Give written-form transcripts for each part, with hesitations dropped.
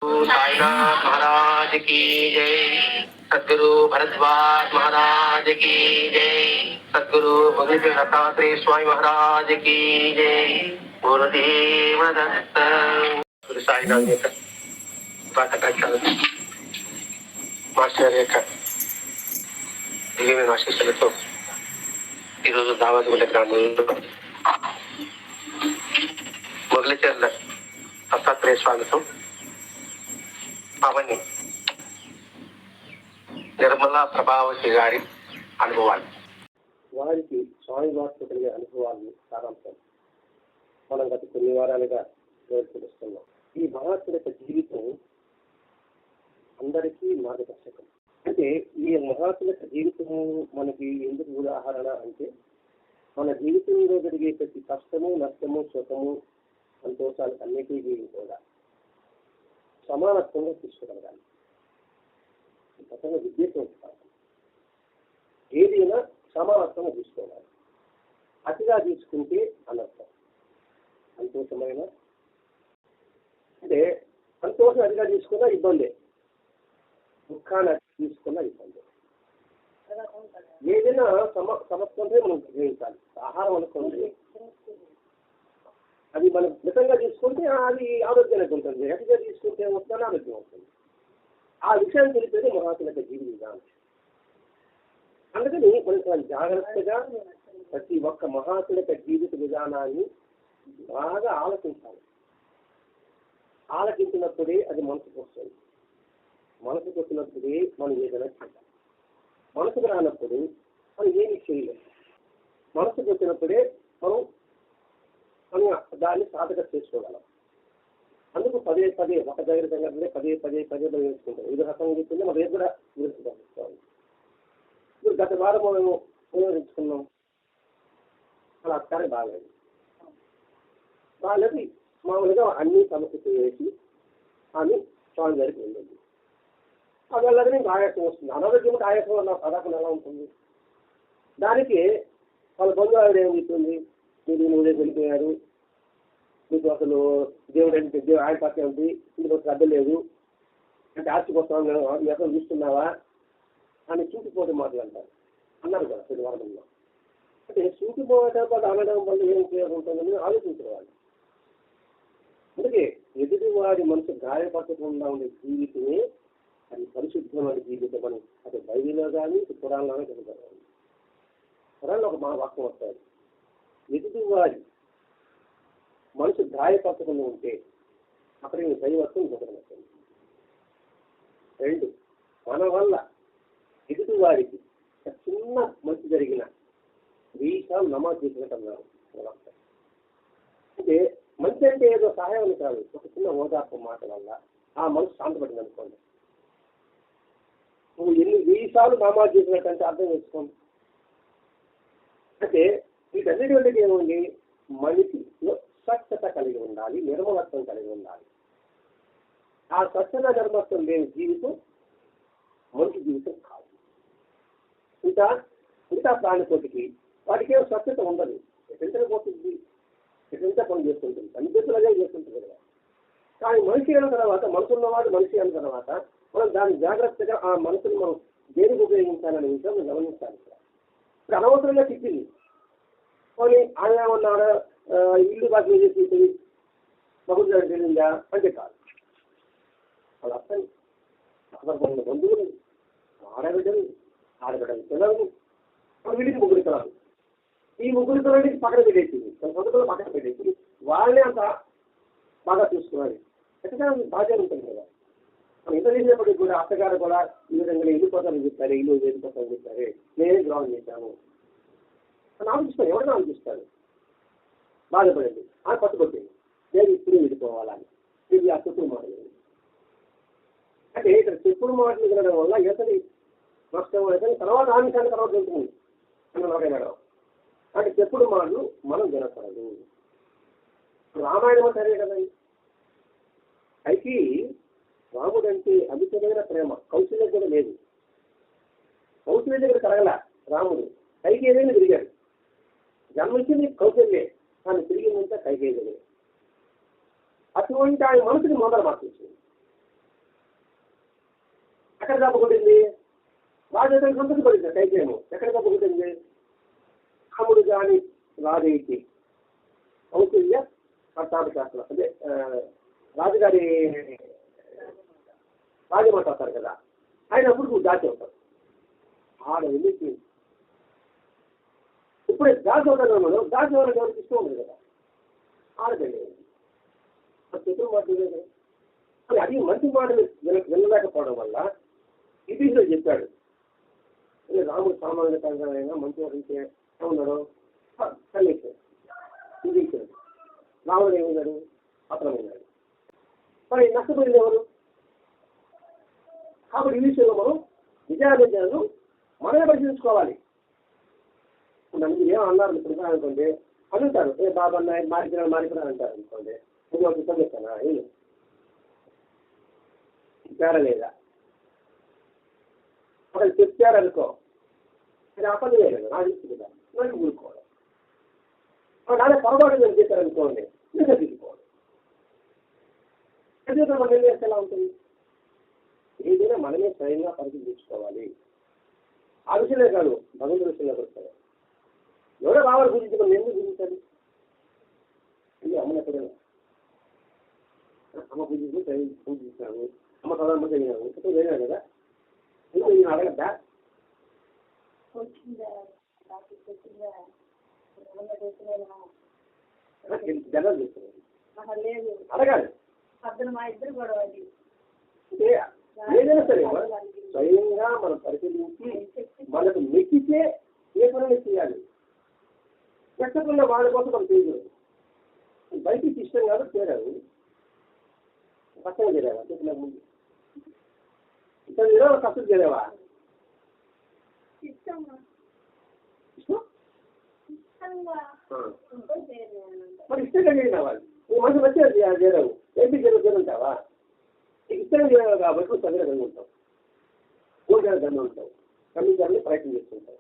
साईनाथ महाराज की जय। सद्गुरु भरद्वाज महाराज की जय। सद्गुरु भगवती दत्तात्रेय स्वामी महाराज की जय। गुरुदेव दत्त। గురు సాయినాథ్ యొక్క పాఠకాలు మాస్టర్ యొక్క దివ్యమైన ఆశీస్సులతో ఈరోజు దావతుల గ్రామంలో మొదలుచెర్ల దత్తాత్రేయ స్వామితో అవని నిర్మలా ప్రభావతి గారి అనుభవాలు, వారికి స్వామి వారితో కలిగే అనుభవాలను సారాంశం మనం గత కొన్ని వారాలుగా తెలుస్తున్నాం. ఈ మహాత్ముల యొక్క జీవితం అందరికీ మార్గదర్శకం. అంటే ఈ మహాత్ముల యొక్క జీవితము మనకి ఎందుకు ఉదాహరణ అంటే, మన జీవితంలో జరిగే ప్రతి కష్టము, నష్టము, సుఖము, సంతోషాలు అన్నిటికీ కూడా సమానత్వంగా తీసుకోగలగాలి. గతంలో విద్యతో ఏదైనా సమానత్వంగా తీసుకోవాలి. అతిగా తీసుకుంటే అనర్థం. సంతోషమైన అంటే సంతోషం అతిగా తీసుకున్నా ఇబ్బంది, దుఃఖాన్ని అతి తీసుకున్నా ఇబ్బంది. ఏదైనా సమత్వంతో మనం గ్రహించాలి. ఆహారం అనుకోండి, అది మనం మితంగా తీసుకుంటే అది ఆరోగ్యానికి ఉంటుంది, అతిగా తీసుకుంటే వస్తుందని ఆరోగ్యం అవుతుంది. ఆ విషయాన్ని తెలిపేది మహాత్ముల యొక్క జీవిత విధానం. అందుకని మనం జాగ్రత్తగా ప్రతి ఒక్క మహాత్ముల యొక్క జీవిత విధానాన్ని బాగా ఆలోచించాలి. ఆలోచించినప్పుడే అది మనసుకు వస్తుంది. మనసుకు వచ్చినప్పుడే మనం ఏదైనా చేయాలి. మనసుకు రానప్పుడు మనం ఏమి చేయలేము. మనసుకు వచ్చినప్పుడే మనం దాన్ని సాధక చేసుకోగలం. అందుకు పదే పదే ఒక దగ్గర సంఘటనే పదే నేర్చుకుంటాం. ఇది రకంగా చెప్పింది మనం కూడా నేర్చుకోవాలి. ఇప్పుడు గత వారం మనం ఉపయోగించుకున్నాం, అలా అక్కడే బాగాలేదు. వాళ్ళది మామూలుగా అన్ని సమస్యలు వేసి ఆమె స్వామి గారికి వెళ్ళింది. అది వెళ్ళదని ఇంకా ఆయాసం వస్తుంది. అనారోగ్యం ఆయాసం వల్ల పదార్థం ఎలా ఉంటుంది? దానికి వాళ్ళ బంధువులు ఏం చెప్తుంది, మీరు నువ్వే వెళ్ళిపోయారు, మీకు అసలు దేవుడు అంటే ఆయన పక్కన ఉంది, ఇందుకు శ్రద్ధ లేదు అంటే ఆర్చికి వస్తాను ఎక్కడ చూస్తున్నావా అని చూపిపోతే మాట్లాడతారు అన్నారు కదా ప్రతి వారంలో. అంటే చూపిపోవడం వల్ల అనడం వల్ల ఏం ఉపయోగం ఉంటుందని ఆలోచించేవాళ్ళు. అందుకే ఎదుటి వారి మనసు గాయపరచకుండా ఉండే జీవితమే అది పరిశుద్ధమైన జీవితం అని అది బైబిల్లో కానీ పురాణంలోనే చెబుతారు. పురాణంలో ఒక మా వాక్యం వస్తారు, ఎదుటి వారి మనసు గాయపరచకుండా ఉంటే అక్కడ దైవత్వం జరగనట్టుంది. 2, మన వల్ల ఎదుటి వారికి చిన్న మంచి జరిగిన 1000 సార్లు నమాజ్ చేసినట్టున్నారు. అంటే మంచి అంటే ఏదో సహాయం కాదు, ఒక చిన్న ఓదార్పు మాట వల్ల ఆ మనసు శాంతపడింది అనుకోండి. నువ్వు ఎన్ని 1000 సార్లు నమాజ్ చేసినట్టంటే అర్థం చేసుకోండి. అంటే వీటన్నిటి వల్ల ఏముంది, మనిషిలో స్వచ్ఛత కలిగి ఉండాలి, నిర్మలత్వం కలిగి ఉండాలి. ఆ స్వచ్ఛత నిర్మలత్వం లేని జీవితం మంచి జీవితం కాదు. ఇంకా ప్రాణికోటికి వాటికి ఏమో స్వచ్ఛత ఉండదు. ఎక్కడ పోతుంది, ఎక్కడ పని చేస్తుంటుంది, అన్నిలాగే చేస్తుంటుంది కదా. కానీ మనిషి అయిన తర్వాత, మనసు ఉన్నవాడు మనిషి అయిన తర్వాత మనం దాన్ని జాగ్రత్తగా ఆ మనసుని మనం దేనికి ఉపయోగించాలనే విషయం మనం గమనించాలి. ఇప్పుడు అనవసరంగా తిప్పింది పోనీ ఆయన ఏమన్నాడు, ఇల్లు బాగా చేసి బహుశా తెలియదా అంటే కాదు. వాళ్ళ అర్థం అసలు కొన్ని బంధువులు, ఆడబిడ్డలు పిల్లలు, వీళ్ళకి 3 పిల్లలు. ఈ 3 పిల్లలకి పక్కన పెట్టేసింది, సొంతలో పక్కన పెట్టేసి వాళ్ళే అంత బాగా చూసుకున్నారు. ఎక్కడ బాగా ఉంటుంది కదా. మనం ఇంత చేసినప్పటికీ కూడా అత్తగారు కూడా ఈ విధంగా వెళ్ళిపోతానని చెప్తారు, ఇల్లు వెళ్ళిపోతానని చెప్తారు, నేనే ద్రోహం చేశాను అని ఆలోచిస్తాను. ఎవరైనా ఆలోచిస్తారు, బాధపడింది అని పట్టుకొచ్చింది, నేను ఇప్పుడు వెళ్ళిపోవాలని. ఇది ఆ చెప్పుడు మాటలు. అంటే ఇక్కడ చెప్పుడు మాటలు వినడం వల్ల ఎతని నష్టం అయితే తర్వాత ఆమెశాన్ని తర్వాత వెళ్తుంది అన్నాడు. అంటే చెప్పుడు మాటలు మనం వినకూడదు. రామాయణం సరే కదండి. అయితే రాముడు అంటే అమితమైన ప్రేమ కౌశల్యం కూడా లేదు. కౌశల్యం దగ్గర కలగల రాముడు, కైకి ఏదైనా తిరిగాడు. జన్మించింది కౌశల్యే, కానీ తిరిగిందంతా కైకేయగలిగాడు. అటువంటి ఆయన మనసుని మొదలు మార్చేసింది. ఎక్కడ తప్పకుంటుంది? రాజు అతను సంతోషపడింది కైకేము. ఎక్కడ తప్పకుంటుంది? రాముడు కానీ రాజైతే కౌశల్య పట్టాభిశాస్త్రం అదే రాజుగారి రాజమాట వస్తారు కదా, ఆయన అప్పుడు నువ్వు దాచి అవుతావు. ఆడ వెళ్ళి ఇప్పుడే దాచి అవుతాను మనం. దాచి వాళ్ళకి ఎవరికి ఇష్టం ఉంది కదా, ఆడదండి చెట్టు మాట. అది మంచి మాటలు వినలేకపోవడం వల్ల ఇటీవల చెప్పాడు, రాముడు సామాన్యంగా మంచి వాడింటే ఏమన్నాడు? కల్లేశాడు, ఇంకేశాడు. రాముడు ఏమన్నాడు? పత్రమైనాడు. మరి నష్టపోయింది ఎవరు? కాబట్టి ఈ విషయంలో మనం విజయాలు మనమే పరిశీలించుకోవాలి. నన్ను ఏమో అన్నారు ఇప్పుడు అనుకోండి, అనుకుంటారు ఏ బాబా మారిపోయినా అంటారు అనుకోండి. నేను ఒక పుస్తకం చెప్తానా? చెప్పారా లేదా? అసలు చెప్పారనుకో, అది అపని లేదు, నాకు ఇస్తుంది కదా, నాకు ఊరుకోవడం. నాన్న పొరపాటు నేను చేశారనుకోండి, నేను తీసుకోవడం. ఎందుకంటే మనం ఏం చేస్తే ఎలా ఉంటుంది? ఏదైనా మనమే స్వయంగా పరిశీలించుకోవాలి. ఆ విషయమే కాదు, భగవంతుడి విషయంలో వస్తాయి. ఎవరో రావాలి పూజించి మనం ఎందుకు పూజించాలి? ఇది అమ్మని ఎక్కడైనా అమ్మ పూజించాను, అమ్మ ప్రధానమంత్రి అయినాను, ఇప్పుడు వేరే కదా, ఎందుకు నేను అడగద్దా? జనాలు చేస్తున్నాను అడగాలి. మా ఇద్దరు గొడవ ఏదైనా సరే స్వయంగా మనం పరిశీలించి మనకు మెచ్చితే ఏ పనులు చేయాలి. పెట్టకుండా వాళ్ళ కోసం మనం చేయకూడదు. బయటికి ఇష్టం కాదు చేరారు, కష్టంగా చేరావా? చెప్పిన ముందు ఇక్కడ కష్టం చేరావా? ఇష్టం మరి ఇష్టంగా చేరిన వాళ్ళు నువ్వు మనసు మంచిగా చేరావు, ఏంటి చేరుంటావా? ఇష్టంగా చేరావు కాబట్టి నువ్వు చదివే రంగు ఉంటావు, గోల్డ్ దండ ఉంటావు, కమ్మించాలని ప్రయత్నం చేస్తుంటావు,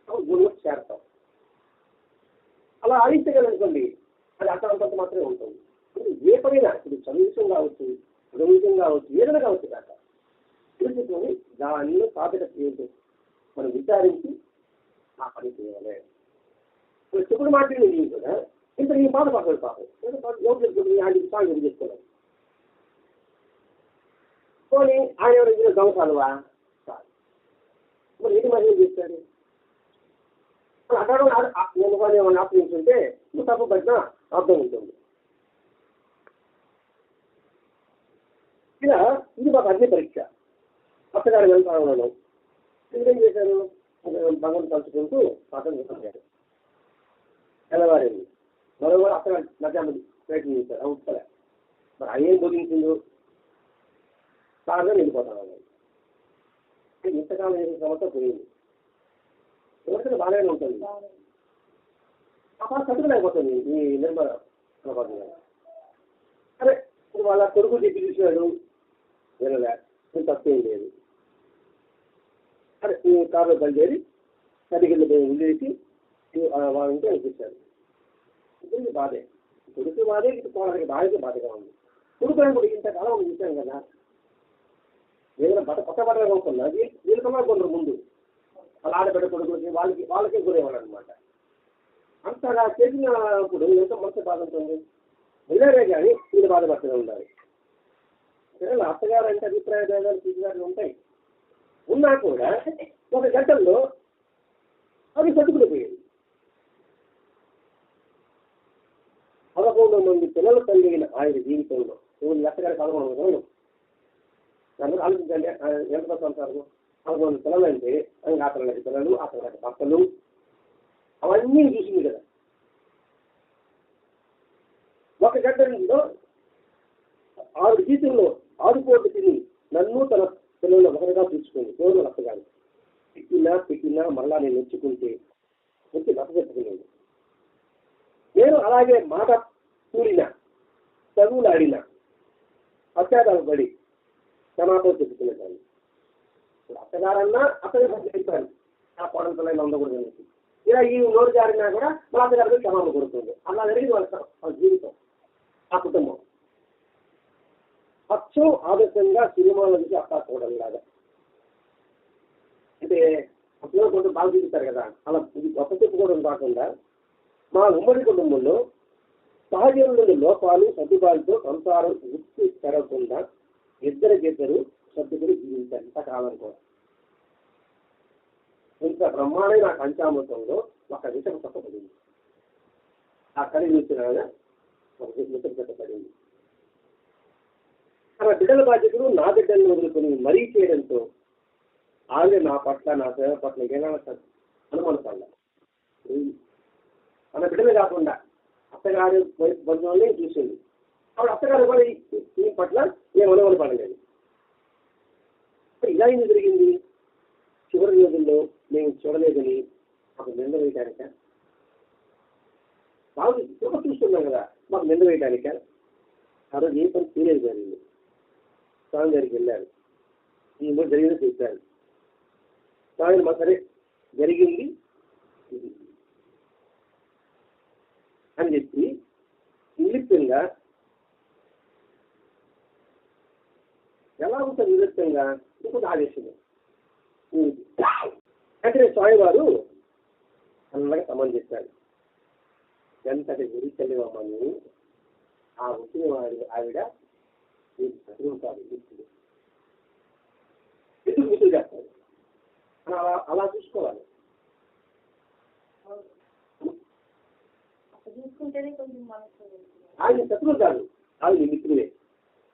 అప్పుడు గుడిలోకి చేరతావు. అలా ఆదిష్టంగా అది అర్థవంతంత మాత్రమే ఉంటుంది. ఏ పైన ఇప్పుడు చదువు విషయం కావచ్చు, చదువు విషయం కావచ్చు, ఏదైనా కావచ్చు కాక తెలుసుకొని దానిలో సాధన ఏంటో మనం విచారించి ఆ పని చేయాలి. చెప్పుడు మాట్లాడి నేను కూడా ఇంత నీ బాధపడతాడు పాపం, ఆయన సాగు చెప్తున్నాను పోనీ ఆయన ఎవరైనా దొంగసాలువా కాదు, మరి ఏది మరి ఏం చేస్తాడు? అక్కడ నేను కానీ ఏమైనా ఆశ్రయించుంటే నువ్వు తప్పు పడినా అర్థం ఉంటుంది. ఇలా ఇది మాకు అగ్ని పరీక్ష. అత్తగారు వెళ్తాను ఏం చేశారు? భగవంతు కలుసుకుంటూ పాఠం చెప్పారు. తెల్లవారింది, మరోవారు అత్తగారు మధ్యాహ్నం ప్రయత్నం చేశారు, అవుతారా? మరి ఆయన ఏం బోధించిందో సార్గా వెళ్ళిపోతాను. ఇంతకాలం చేసిన సమస్య పోయింది, ఎవరికైనా బాగానే ఉంటుంది. ఆ పాట చదువులేకపోతుంది ఈ నిర్మల ప్రభావం. సరే వాళ్ళ కొడుకు చెప్పి చూసినాడు, వినలే, నేను తప్పేం లేదు. సరే ఈ కారులో బయలుదేరి సరిగిళ్ళు ఉండేసి వాళ్ళంటే అనిపించారు. ఇద్దరికి బాధే, కొడుకు బాధే, కోడలికి బాధకి బాధగా ఉంది. కొడుకు కూడా ఇంతకాలం చూశాను కదా, ఏదైనా కొత్త బట్టలు కొనుక్కున్నా వీళ్ళకన్నా కొందరు ముందు అలా ఆడబిడ్డ కొడుకులకి వాళ్ళకే గురేవాళ్ళు అనమాట. అంతగా చేసినప్పుడు ఎంతో మనసు బాధ ఉంటుంది. వెళ్ళారే కానీ వీళ్ళు బాధపడుతూనే ఉండాలి. సరే అత్తగారు అంటే అభిప్రాయ భేదాలు తీసుకురాలు ఉంటాయి, ఉన్నా కూడా ఒక గంటల్లో అవి సర్దుకుడిపోయేది. 11 మంది పిల్లలు కలిగిన ఆయన జీవితంలో అత్తగారి 11 రోజులు అందరూ ఆలోచించండి. ఎంత సంసారం 11 మంది పిల్లలు అంటే అతని పిల్లలు, అతని భర్తలు, అవన్నీ చూసింది కదా. ఒక గంటలో 6 జీతంలో 6 కోట్లు తిని నన్ను తన పిల్లలు ఒకరిగా తీసుకుంది. కేవలం అత్తగారు పెట్టినా మళ్ళా నేను మెచ్చుకుంటే వచ్చి నచ్చజెప్పుకునేది. నేను అలాగే మాట కూడిన, చదువులు ఆడిన, అత్యాదాపడి క్షమాపణ చెప్పుకునేదాన్ని. అత్తగారన్నా అత్తగారు చెప్పాను ఆ కోడల పిల్లలు ఉండకూడదు అనేసి. ఇలా ఈ నోరు జారినా కూడా మా అత్తగారికి క్షమాపణ కొడుతుంది. అలా జరిగింది వాళ్ళ జీవితం, ఆ కుటుంబం. అచ్చం ఆదర్శంగా సినిమాల నుంచి అత్తా చూడలాగా అంటే అప్పుడు కొంచెం బాగా చూపిస్తారు కదా, అలా ఇది గొప్ప చెప్పుకోవడం కాకుండా మా ఉమ్మడి కుటుంబంలో సహజీవుల లోపాలు సర్దుబాటుతో సంసారం వృత్తి పెరగకుండా ఇద్దరికిద్దరు సర్దుకుని జీవించారు ఇంతకాలం కూడా. ఇంత బ్రహ్మాండమైన ఆ పంచామృతంలో ఒక విషయం చెప్పబడింది. ఆ కళ చూసిన ఒక విషయం చెప్పబడింది. తన బిడ్డల బాధ్యతలు నా బిడ్డలను వదులుకొని మరీ చేయడంతో ఆవిడ నా పట్ల నా సేవ పట్ల ఏదైనా అనుమానపడ్డా. మన బిడ్డలు కాకుండా అత్తగారి బంధువులనే చూసింది. ఆవిడ అత్తగారు కూడా ఈ పట్ల ఏం అనుమానపడలేదు. ఇలా ఏమి జరిగింది? చివరి రోజుల్లో మేము చూడలేదని మాకు నింద వేయడానిక? బాగా చూస్తున్నాం కదా, మాకు నింద వేయడానిక? ఆ రోజు ఏ పని చేయలేదు జరిగింది. స్వామి గారికి వెళ్ళారు, ఈ మూడు జరిగింది చెప్పారు. స్వామి మా సరే జరిగింది అని చెప్పి నిర్లిప్తంగా, ఎలా ఉంటుంది నిర్లిప్తంగా ఇంకొక ఆదేశం అంటే స్వామి వారు అన్నగా సమాన్ చేశారు. ఎంతటి గురి చెల్లివమ్మని ఆ వచ్చిన ఆవిడ శత్రువు కాదు, గుర్తులు ఎందుకు గుర్తులు చేస్తారు అలా చూసుకోవాలి. చూసుకుంటేనే కొంచెం మనసు ఆయన శత్రువు కాదు, ఆవిడ మిత్రులే.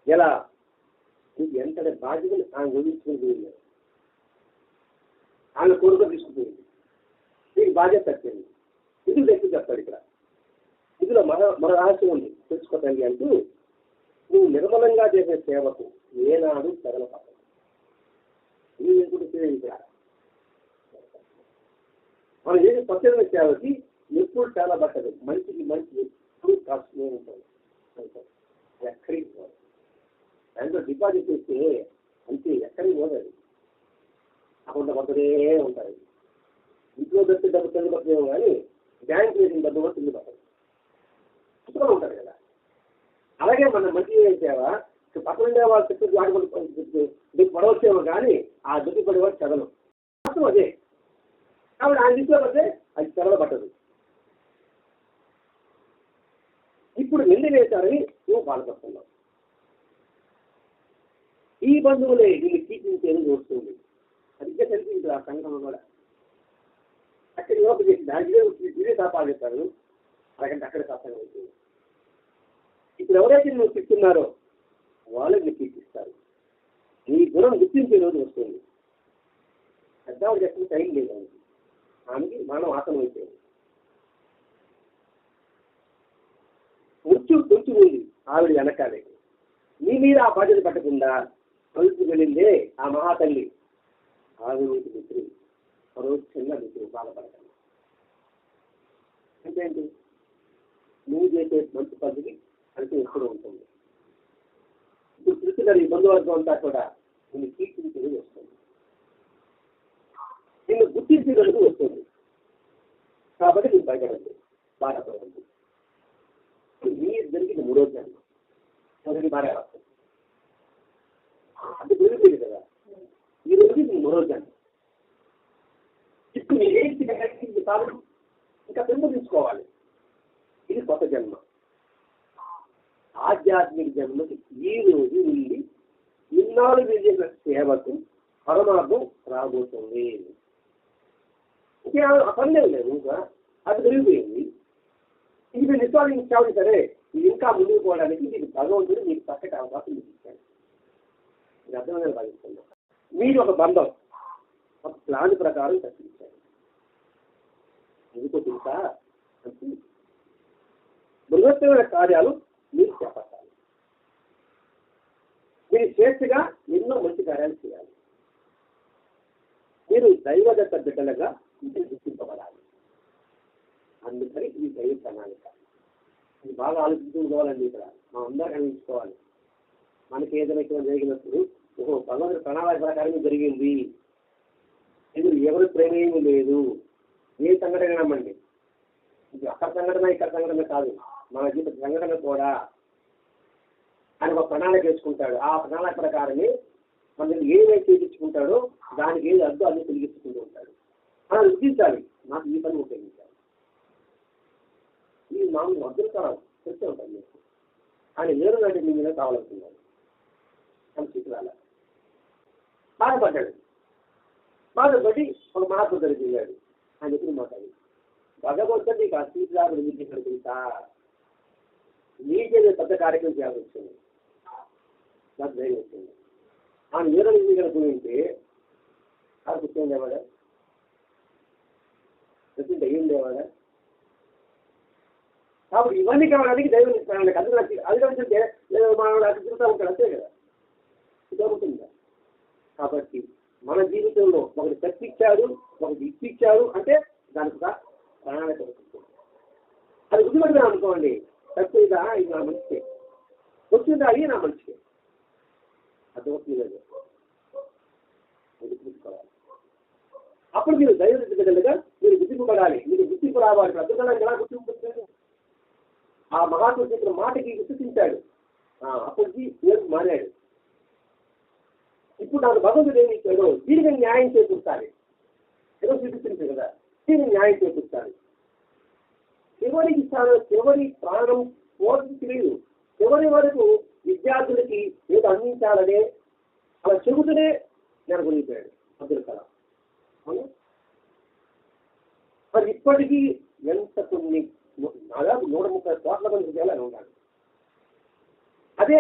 ఎలా నీకు ఎంతటి బాధ్యతలు ఆయన వదిలించుకుని ఆయన కోరిక తీసుకుపోయింది, నీకు బాధ్యత తప్పింది. ఇది ఎక్కువ చెప్తాడు ఇక్కడ. ఇందులో మన రహస్యం ఉంది, తెలుసుకోవాలి అంటూ నువ్వు నిర్మలంగా చేసే సేవకు ఏనాడు తగల పడదు. ఇది ఎప్పుడు ఇక్కడ మనం చేసే పచ్చని సేవకి ఎప్పుడు చాలా పట్టదు. మంచికి మంచి ఎప్పుడు కాస్తూనే ఉంటుంది. ఎక్కడికి పోదు. దాంట్లో డిపాజిట్ చేస్తే అంతే, ఎక్కడికి పోలేదు. అకౌంట్లో పడుతూనే ఉంటాయి. ఇంట్లో దొరికిన డబ్బు తిండి పడుతుందేమో కానీ బ్యాంక్ వేసిన డబ్బు కూడా తిండి పట్టదు, పుస్తకం ఉంటారు కదా. అలాగే మన మంచి సేవ పక్కన ఉండే వాళ్ళు చెప్పి వాడి పడవచ్చేమో కానీ ఆ దుడ్డు పడేవాడు చదవను అర్థం అదే. కాబట్టి ఆయన తీసుకోకపోతే అది చదవ పట్టదు. ఇప్పుడు నిండి వేశారని నువ్వు బాధపడుతున్నావు. ఈ బంధువులే దీన్ని తీర్చించేది వస్తుంది. అది ఇంకా తెలిసింది ఆ సంఘటన కూడా. అక్కడ యువకు చేసి దాంట్లో ఇదే సాపాలు చెప్పారు, అలాగంటే అక్కడ సాపాలు అవుతుంది. ఇప్పుడు ఎవరైతే నువ్వు తిప్పుతున్నారో వాళ్ళని నీకు కీర్తిస్తారు. నీ గుణం గుర్తించే రోజు వస్తుంది. పెద్దవాడు చెప్పిన టైం లేదు ఆమెకి, మనం ఆసనం అయిపోయింది. మృత్యు కొంచెం ఉంది ఆవిడ వెనకాలే. నీ మీద ఆ బాధ్యత పట్టకుండా కలిసి వెళ్ళిందే ఆ మహాతల్లి. ఆవిడ నీకు మిత్రుడు, మరో చిన్న మిత్రుడు, బాధపడకండి. అంతేంటి నువ్వు చేసే మంచి పద్ధతి అంటే ఎప్పుడు ఉంటుంది. ఇప్పుడు చూస్తున్నారు ఈ బంధువర్గం అంతా కూడా నిన్ను కీర్తించేది వస్తుంది, నిన్ను గుర్తించేందుకు వస్తుంది. కాబట్టి నువ్వు భయపడద్దు, బాధపడద్దు. మీ ఇద్దరికి ఇది మూడో జన్మ, మొదటి భార్య వస్తుంది. అది పెరుగుతుంది కదా, ఈ రోజు ఇది మూడో జన్మ. ఇప్పుడు మీరు ఏంటి కాదు, ఇంకా పెంపొందించుకోవాలి. ఇది కొత్త జన్మ. ఆధ్యాత్మిక జన్మకి ఈ రోజు నుండి ఇన్నాళ్ళు మీరు చేసిన సేవకు పరమార్థం రాబోతుంది. ఇంకా పనిలేదు లేదు, ఇంకా అది పెరిగిపోయింది. ఇది మీరు నిస్వార్థంగా సేవ సరే, ఇది ఇంకా ముందుకు పోవడానికి మీకు భగవంతుడు మీకు చక్కటి అవకాశం ఇచ్చాడు. మీరు అర్థమైన భావిస్తున్నాం. మీరు ఒక బంధం ఒక ప్లాన్ ప్రకారం కల్పించారు. ఎందుకో తెలుసా, బృహత్తమైన కార్యాలు మీరు చేపట్టాలి. మీరు స్వేచ్ఛగా ఎన్నో మంచి కార్యాలు చేయాలి. మీరు దైవదత్త బిడ్డలుగా గుర్తింపబడాలి. అందుకని ఈ దైవ ప్రణాళిక ఇది బాగా ఆలోచించుకోవాలండి. ఇక్కడ మనం అందరూ గమనించుకోవాలి. మనకి ఏదైనా జరిగినప్పుడు ఓహో భగవంతుడి ప్రణాళిక ప్రకారం జరిగింది. ఇది ఎవరి ప్రేమేమీ లేదు. ఏ సంఘటన నమ్మండి, ఇది అక్కడ సంఘటన ఇక్కడ సంఘటన కాదు, మన జీవిత సంఘటన కూడా ఆయన ఒక ప్రణాళిక వేసుకుంటాడు. ఆ ప్రణాళిక ప్రకారమే మన ఏదైతే చేయించుకుంటాడో దానికి ఏది అర్థం అన్ని తొలగించుకుంటూ ఉంటాడు. అలా రుద్దించాలి, నాకు ఈ పని ఉపయోగించాలి. ఈ మామూలు అర్థం కావాలి చెప్తూ ఉంటాను మీకు. ఆయన వేరు నాటి మీ మీద కావాలనుకున్నాడు, తన స్థితిరాల బాధపడ్డాడు. బాధపడి ఒక మహాత్మ దగ్గరికి వెళ్ళాడు. ఆయన ఎప్పుడు మాట్లాడి భగవంతుడు నీకు ఆ స్థితిరాలు నిర్మించాడు తెలుసా, నీకే పెద్ద కార్యక్రమం చేయాల్సి వచ్చింది, నాకు ధైర్యం వచ్చింది. ఆయన వేరే నుంచి కనుకుంటే ఆ కూర్చొని లేవాడా, ప్రతి దయ్యం లేవాడా. కాబట్టి ఇవన్నీ కావడానికి దైవం అధిగమించే మానవుడు అది తిరుగుతూ ఉంటాడు, అంతే కదా, జరుగుతుందా. కాబట్టి మన జీవితంలో ఒకటి తప్పిచ్చాడు, ఒకటి ఇప్పించాడు అంటే దానికి ఒక ప్రణాళిక వస్తుంది. అది గుర్తుపెట్టినా అనుకోండి, తప్పిదా ఇది నా మంచికే, వచ్చిందా అది నా మంచికే, అది లేదు గుర్తుపెట్టుకోవాలి. అప్పుడు మీరు ధైర్యంగా మీరు గుర్తింపబడాలి, మీరు గుర్తింపు రావాలి. అర్థకాలానికి ఎలా గుర్తింపు? ఆ మహాత్ముడు చెప్పిన మాటకి గుర్తించాడు, అప్పటికి పేరు మారాడు. ఇప్పుడు నాకు భగవంతుడు ఏమి ఇచ్చాడు, దీనికి న్యాయం చేకూర్చాలి. ఏదో చూపిస్తుంది కదా, దీనికి న్యాయం చేకూర్చాలి. చివరికి ఇస్తాను, చివరి ప్రాణం పోటీ తెలియదు. చివరి వరకు విద్యార్థులకి ఏదో అందించాలనే అలా చెబుతూనే నేను గురిపోయాడు అబ్దుల్ కలాం. మరి ఇప్పటికీ ఎంత కొన్ని దాదాపు 130 కోట్ల మంది చేయాలని ఉంటాడు. అదే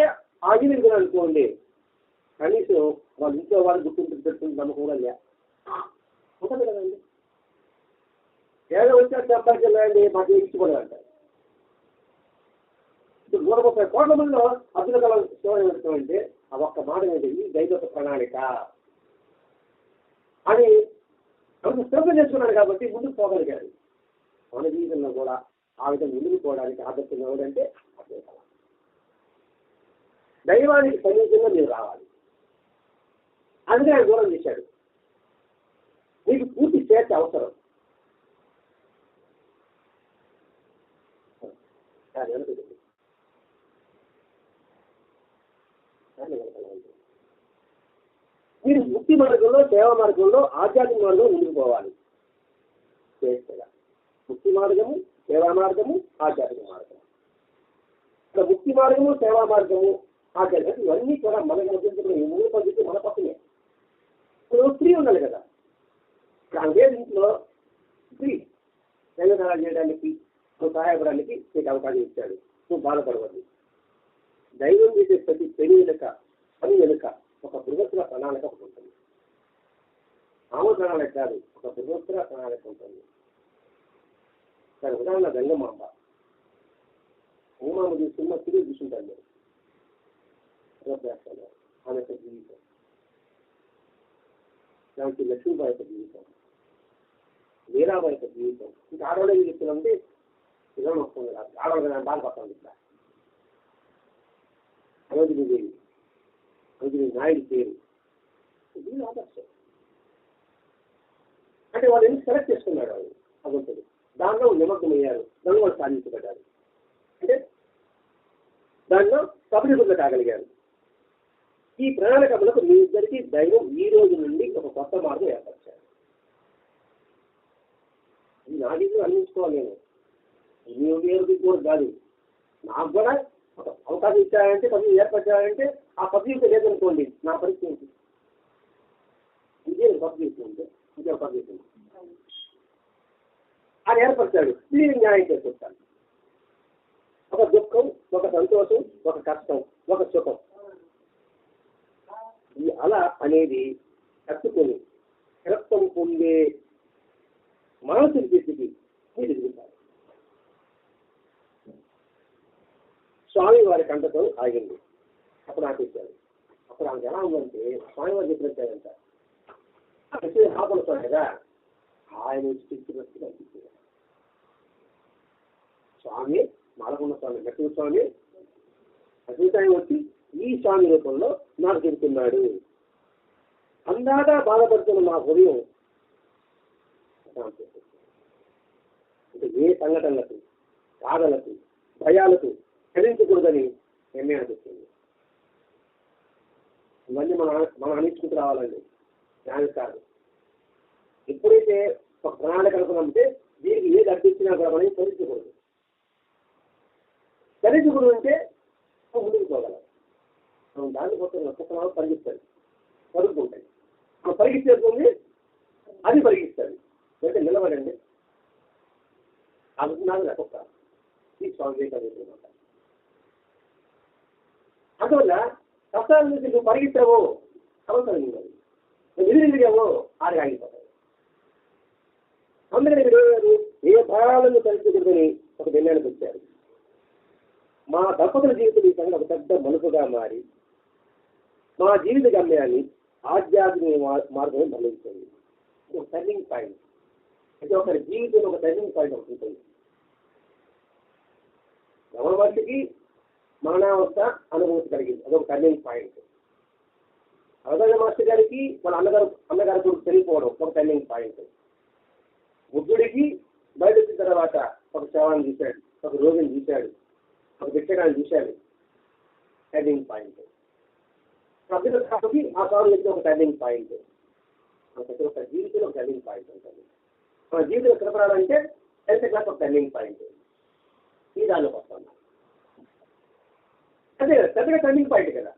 ఆగిన అనుకోండి, కనీసం వాళ్ళ ఇంట్లో వాళ్ళు గుర్తింపు పెట్టుకుని నమ్మకం కూడా ఉంటుంది కదండి. ఏదో వచ్చాక చెప్పాలి మాకు ఇచ్చుకోలేదంటారు. ఇప్పుడు 130 కోట్ల మందిలో అబ్దుల్ కలాం స్టోరీ పెడతామంటే ఆ ఒక్క మాట మీద ఈ దైవత ప్రణాళిక అని అంత శ్రద్ధ చేసుకున్నాడు కాబట్టి ముందుకు పోగలిగాడు. మన జీవితంలో కూడా ఆ విధంగా ముందుకు పోవడానికి ఆదర్శంగా ఎవరంటే అబ్దుల్ కలాం. దైవానికి సమీపంగా మీరు రావాలి, అందుకే ఆయన దూరం చేశాడు. మీకు పూర్తి స్వేచ్ఛ అవసరం. మీరు ముక్తి మార్గంలో, సేవా మార్గంలో, ఆధ్యాత్మిక మార్గంలో ముందుకు పోవాలి. స్వేచ్ఛగా ముక్తి మార్గము, సేవా మార్గము, ఆధ్యాత్మిక మార్గము. ఇక్కడ ముక్తి మార్గము, సేవా మార్గము, ఆధ్యాత్మిక ఇవన్నీ కూడా మనకు మధ్య ఈ 3 పద్ధతి మన పక్కనే. ఇప్పుడు ఫ్రీ ఉండాలి కదా, అదే ఇంట్లో ఫ్రీ తెలంగాణ చేయడానికి, నువ్వు సహాయపడడానికి నీకు అవకాశం ఇచ్చాడు. నువ్వు బాధపడవద్దు. దైవం చేసే ప్రతి పని వెనుక ఒక బృహత్తర ప్రణాళిక ఒకటి ఉంటుంది. మామూలు ప్రణాళిక కాదు, ఒక బృహత్తర ప్రణాళిక ఉంటుంది. దాని ఉదాహరణ గంగమాంబ. గంగమాంబ సినిమా తిరిగి చూసుంటారు మీరు. ఆమె యొక్క జీవితం, దానికి లక్ష్మీబాయి యొక్క జీవితం, వీరాబాయి యొక్క జీవితం. ఇంకా ఆడవాళ్ళ చెప్తున్నామంటే నిజం వస్తుంది కాదు, ఆడవాళ్ళ బాధపడతాను. ఇక్కడ సరోజినీ దేవి, సరోజినీ నాయుడు పేరు దీని ఆదర్శం. అంటే వాళ్ళు ఎందుకు సెలెక్ట్ చేసుకున్నాడు వాళ్ళు భగవంతుడు, దానిలో నిమగ్నమయ్యారు, దానిలో వాళ్ళు సాధించబడ్డారు. అంటే దానిలో సఫలీకృత కాగలిగారు. ఈ ప్రణాళికలకు మీ ఇద్దరికి దైవం ఈ రోజు నుండి ఒక కొత్త మార్గం ఏర్పరిచారు. నా దీన్ని అందించుకోవాలి. నేను మీ వేరు కూడా కాదు, నాకు కూడా ఒక అవకాశం ఇచ్చారంటే, పదవి ఏర్పరిచారంటే ఆ పదవి లేదనుకోండి, నా పరిస్థితి ఏంటి? ఇదే పదవి ఉంటే ఇంకే పదవి ఉంది, అది ఏర్పరిచాడు. దీన్ని న్యాయం చేసుకుంటాను. ఒక దుఃఖం, ఒక సంతోషం, ఒక కష్టం, ఒక సుఖం, ఈ అల అనేది కట్టుకొని రక్తం పొందే మానసిక స్థితికి మీరు ఎదుగుతారు. స్వామి వారి కంటతో ఆగింది. అప్పుడు ఆపేశారు. అప్పుడు ఆమెకు ఎలా ఉందంటే స్వామి వారు చెప్పినట్ట ఆపలుతాడు కదా, ఆయన స్థితిగా అనిపించారు. స్వామి మాలకొండ స్వామి, లక్ష్మీ స్వామి అద్భుతంగా వచ్చి ఈ స్వామి రూపంలో నాకు చెబుతున్నాడు. అందాక బాధపడుతున్న నా హృదయం అంటే ఏ సంఘటనలకు, బాధలకు, భయాలకు చలించకూడదని నిర్ణయానికి వచ్చింది. ఇవన్నీ మనం అనిపించుకుంటూ రావాలండి. న్యాయం కాదు. ఎప్పుడైతే ఒక ప్రణాళిక అనుకున్నామంటే దీనికి ఏది అడ్డించినా కూడా మనం చరించకూడదు. చరించకూడదు అంటే ముందుకు పోగలం. మనం దాన్ని కోసం ఒక్కొక్క పరిగిస్తాడు, పరుగుతుంటాయి. మనం పరిగిస్తేస్తుంది, అది పరిగిస్తుంది. అంటే నిలబడండి అనుకున్నాను ఒక్కొక్క ఈ స్వామి. అందువల్ల కష్టాల నుంచి నువ్వు పరిగెత్తావో అవసరం లేదు, నువ్వు ఎదిరిగావో ఆడి ఆగిపోతావు. అందుకని మీరు ఏ భారాలను తలుచుకుని ఒక నిర్ణయానికి వచ్చారు. మా దంపతుల జీవితం ఈ సంగతి ఒక పెద్ద మలుపుగా మారి మా జీవిత గమ్యాన్ని ఆధ్యాత్మిక మార్గం మళ్ళించింది. ఒక టర్నింగ్ పాయింట్ అంటే ఒకరి జీవితంలో ఒక టర్నింగ్ పాయింట్ ఒకటి ఉంటుంది. రమణ మహర్షికి మరణావస్థ అనుభూతి కలిగింది, అదొక టర్నింగ్ పాయింట్. అవధూత మాస్టర్ గారికి వాళ్ళ అన్నగారు కూడా తెలియపోవడం ఒక టర్నింగ్ పాయింట్. బుద్ధుడికి బయట వచ్చిన తర్వాత ఒక శవాన్ని చూశాడు, ఒక రోగిని చూశాడు, ఒక భిక్షగాన్ని చూశాడు. Turning point. అభ్యుత కాబట్టి ఆ సాగు వచ్చిన ఒక టర్నింగ్ పాయింట్. ప్రతి ఒక్క జీవితంలో ఒక టర్నింగ్ పాయింట్ ఉంటుంది. మన జీవితంలో స్థిరపడాలంటే 10th క్లాస్ ఒక టర్నింగ్ పాయింట్. ఈ దానిలోకి వస్తాను. అదే పెద్దగా టర్నింగ్ పాయింట్ కదా.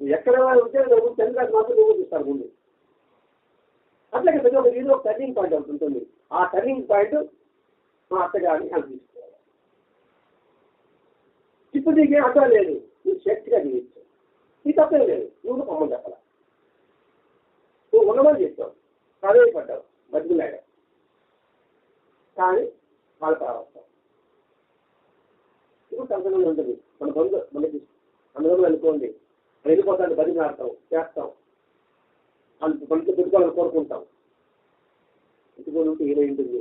నువ్వు ఎక్కడ ఉద్యోగం 10th క్లాస్ మాత్రం నువ్వు చూస్తారు ముందు. అట్లాగే ప్రతి ఒక్క జీవితంలో ఒక టర్నింగ్ పాయింట్ ఒకటి ఉంటుంది. ఆ టర్నింగ్ పాయింట్ మా అత్తగారిని అనిపిస్తుంది. ఇప్పుడు నీకేం అర్థం లేదు, నువ్వు శక్తిగా జీవించు, నీ తప్పేం లేదు, నువ్వు అమ్మని చెప్పాల. నువ్వు ఉన్నమని చెప్తావు, ప్రాధాన్యపడ్డావు, బతుకులాగా, కానీ వాళ్ళ ప్రారంభం ఇప్పుడు సంతనంగా ఉంటుంది. మన బంధు మనకి అందులో అనుకోండి, వెళ్ళిపోతాను బతికి ఆడతాం, చేస్తాం, అంత పనికి పెట్టుకోవాలని కోరుకుంటాం. పెట్టుకోవాలంటే ఏమైంటుంది.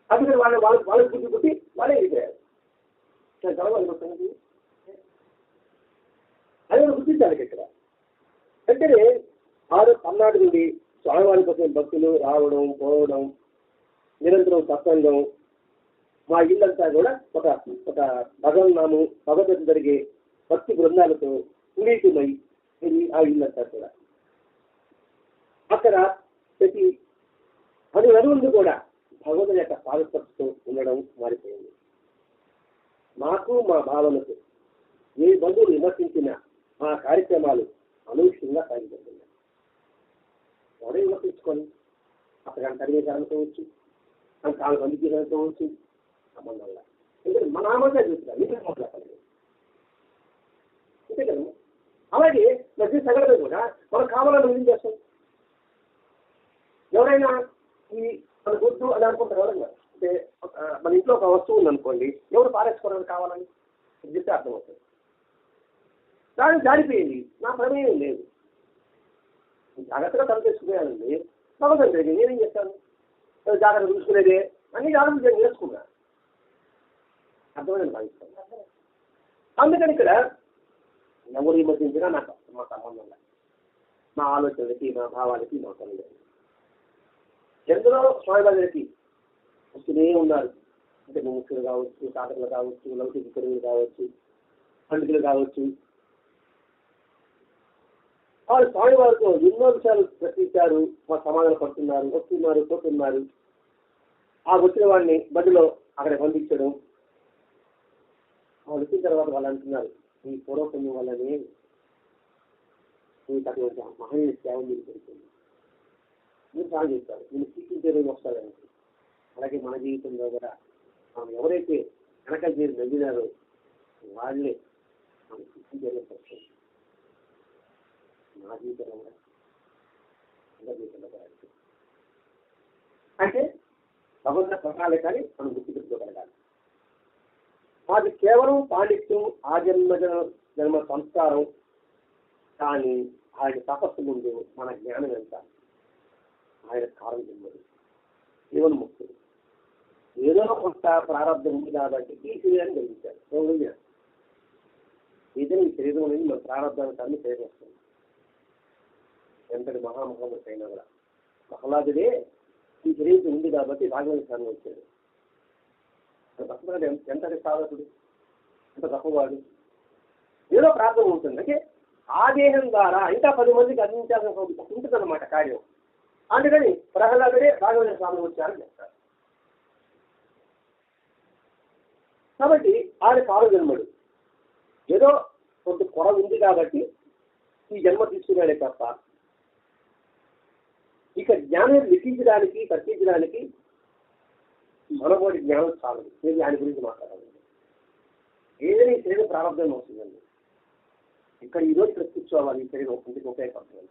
అందుకని వాళ్ళకి పుట్టి పుట్టి వాళ్ళే వెళ్ళిపోయారు. అనుకుంటున్నది అది మనం గుర్తించాలి ఇక్కడ. వెంటనే పల్నాడు నుండి స్వామివారి కోసం భక్తులు రావడం పోవడం, నిరంతరం సత్సంగం. మా ఇల్లంతా కూడా ఒక భగవన్నాము భగవద్గీత జరిగే భక్తి బృందాలతో పునీతమై ఇది ఆ ఇల్లంతా కూడా. అక్కడ ప్రతి అణువులు కూడా భగవంతుని యొక్క పాదస్పర్శతో ఉండడం మారిపోయింది. మాకు మా భావనకు ఏ బంధువులు విమర్శించిన ఆ కార్యక్రమాలు అనూహ్యంగా సాగిపోతున్నాయి. ఎవడే విమర్శించుకొని అక్కడ తరిగేసి అనుకోవచ్చు, అని కాలు బంధుకి అనుకోవచ్చు, సంబంధంగా ఎందుకంటే మన ఆమంగా చూస్తున్నారు, మీకు మాట్లాడలేదు అంతే కదా. అలాగే ప్రతి సంఘటన కూడా మనం కావాలని ఏం చేస్తాం. ఎవరైనా ఈ మన గుడ్డు అని అనుకుంటారు. ఎవరైనా అంటే మన ఇంట్లో ఒక వస్తువు ఉందనుకోండి, ఎవరు పారేసుకోవడానికి కావాలని చెప్తే అర్థమవుతుంది. దాన్ని జారిపోయింది, నా ప్రమేయం లేదు, జాగ్రత్తగా తలపేసుకునేయాలండి. సమస్య లేదు, నేనేం చేస్తాను, జాగ్రత్త చూసుకునేదే అన్ని జాగ్రత్తలు నేను నేర్చుకున్నా, అర్థమైనా భావిస్తాను. అందుకని ఇక్కడ ఎవరు విమర్శించినా నాకు మా సంబంధం లేదు, మా ఆలోచనలకి మా భావాలకి మా పని లేదు. ఎందరో స్వామివారికి వస్తూనే ఉన్నారు. అంటే ముఖ్యులు కావచ్చు, సాధకులు కావచ్చు, లౌకిక కరువులు కావచ్చు, పండితులు కావచ్చు. వాళ్ళు స్వామివారితో ఎన్నో విషయాలు ప్రశ్నించారు, మా సమాధానం పడుతున్నారు, వస్తున్నారు, పోతున్నారు. ఆ వచ్చిన వాడిని బడిలో అక్కడ పంపించడం. వాళ్ళు వచ్చిన తర్వాత వాళ్ళు అంటున్నారు, ఈ పూర్వపుణ్యం వల్లనే మీకు అటువంటి మహనీయ సేవ మీరు పెడుతుంది. మీరు సాగు చేస్తారు, మీరు సీకించే రోజు వస్తారని. అలాగే మన జీవితంలో కూడా మనం ఎవరైతే వెనక మీరు నవ్వినారో వాళ్ళే మనం సీకించే రోజు వస్తుంది. నా జీవితంలో కూడా జీవితంలో కూడా అంటే భగవంతుని ప్రణాళిక కానీ మనం గుర్తుపెట్టుకోగలగాలి. మాది కేవలం పాండిత్యం, ఆ జన్మ సంస్కారం. కానీ ఆయన తపస్సు ముందు మన జ్ఞానం ఎంత, ఆయన కారణం జన్మడు, జీవన్ముక్తుడు. ఏదో కొంత ప్రారంభం ఉంది కాబట్టి ఈ శరీరాన్ని కలిగించారు. ఏదైనా ఈ శరీరం అనేది మన ప్రారంభానికి అన్ని శరీరం వస్తుంది. ఎంతటి మహామహమ్మడు అయినా కూడా ప్రహ్లాదుడే ఈ శరీరం ఉంది కాబట్టి రాఘవేంద్ర స్థానం వచ్చాడు. ఎంతటి సాధకుడు, ఎంత గొప్పవాడు. ఏదో ప్రార్థన ఉంటుంది. అంటే ఆ దేహం ద్వారా ఇంకా 10 మందికి అందించాల్సిన ఉంటుంది అన్నమాట కార్యం. అందుకని ప్రహ్లాదుడే రాఘవేంద్ర స్వామి వచ్చారని చెప్తారు. కాబట్టి ఆయన కారు జన్మడు. ఏదో కొంత కొర ఉంది కాబట్టి ఈ జన్మ తీసుకున్నాడే తప్ప ఇక జ్ఞానం లిఖించడానికి తర్కించడానికి మనబోటి జ్ఞానం చాలదు. నేను దాని గురించి మాట్లాడాలి. ఏదైనా ఈ శరీరం ప్రారంభం అవుతుందండి. ఇక్కడ ఈరోజు ఇక్కడ కూర్చోవాలి, ఈ శరీరం ఇంటికి ఉపయోగపడుతుంది.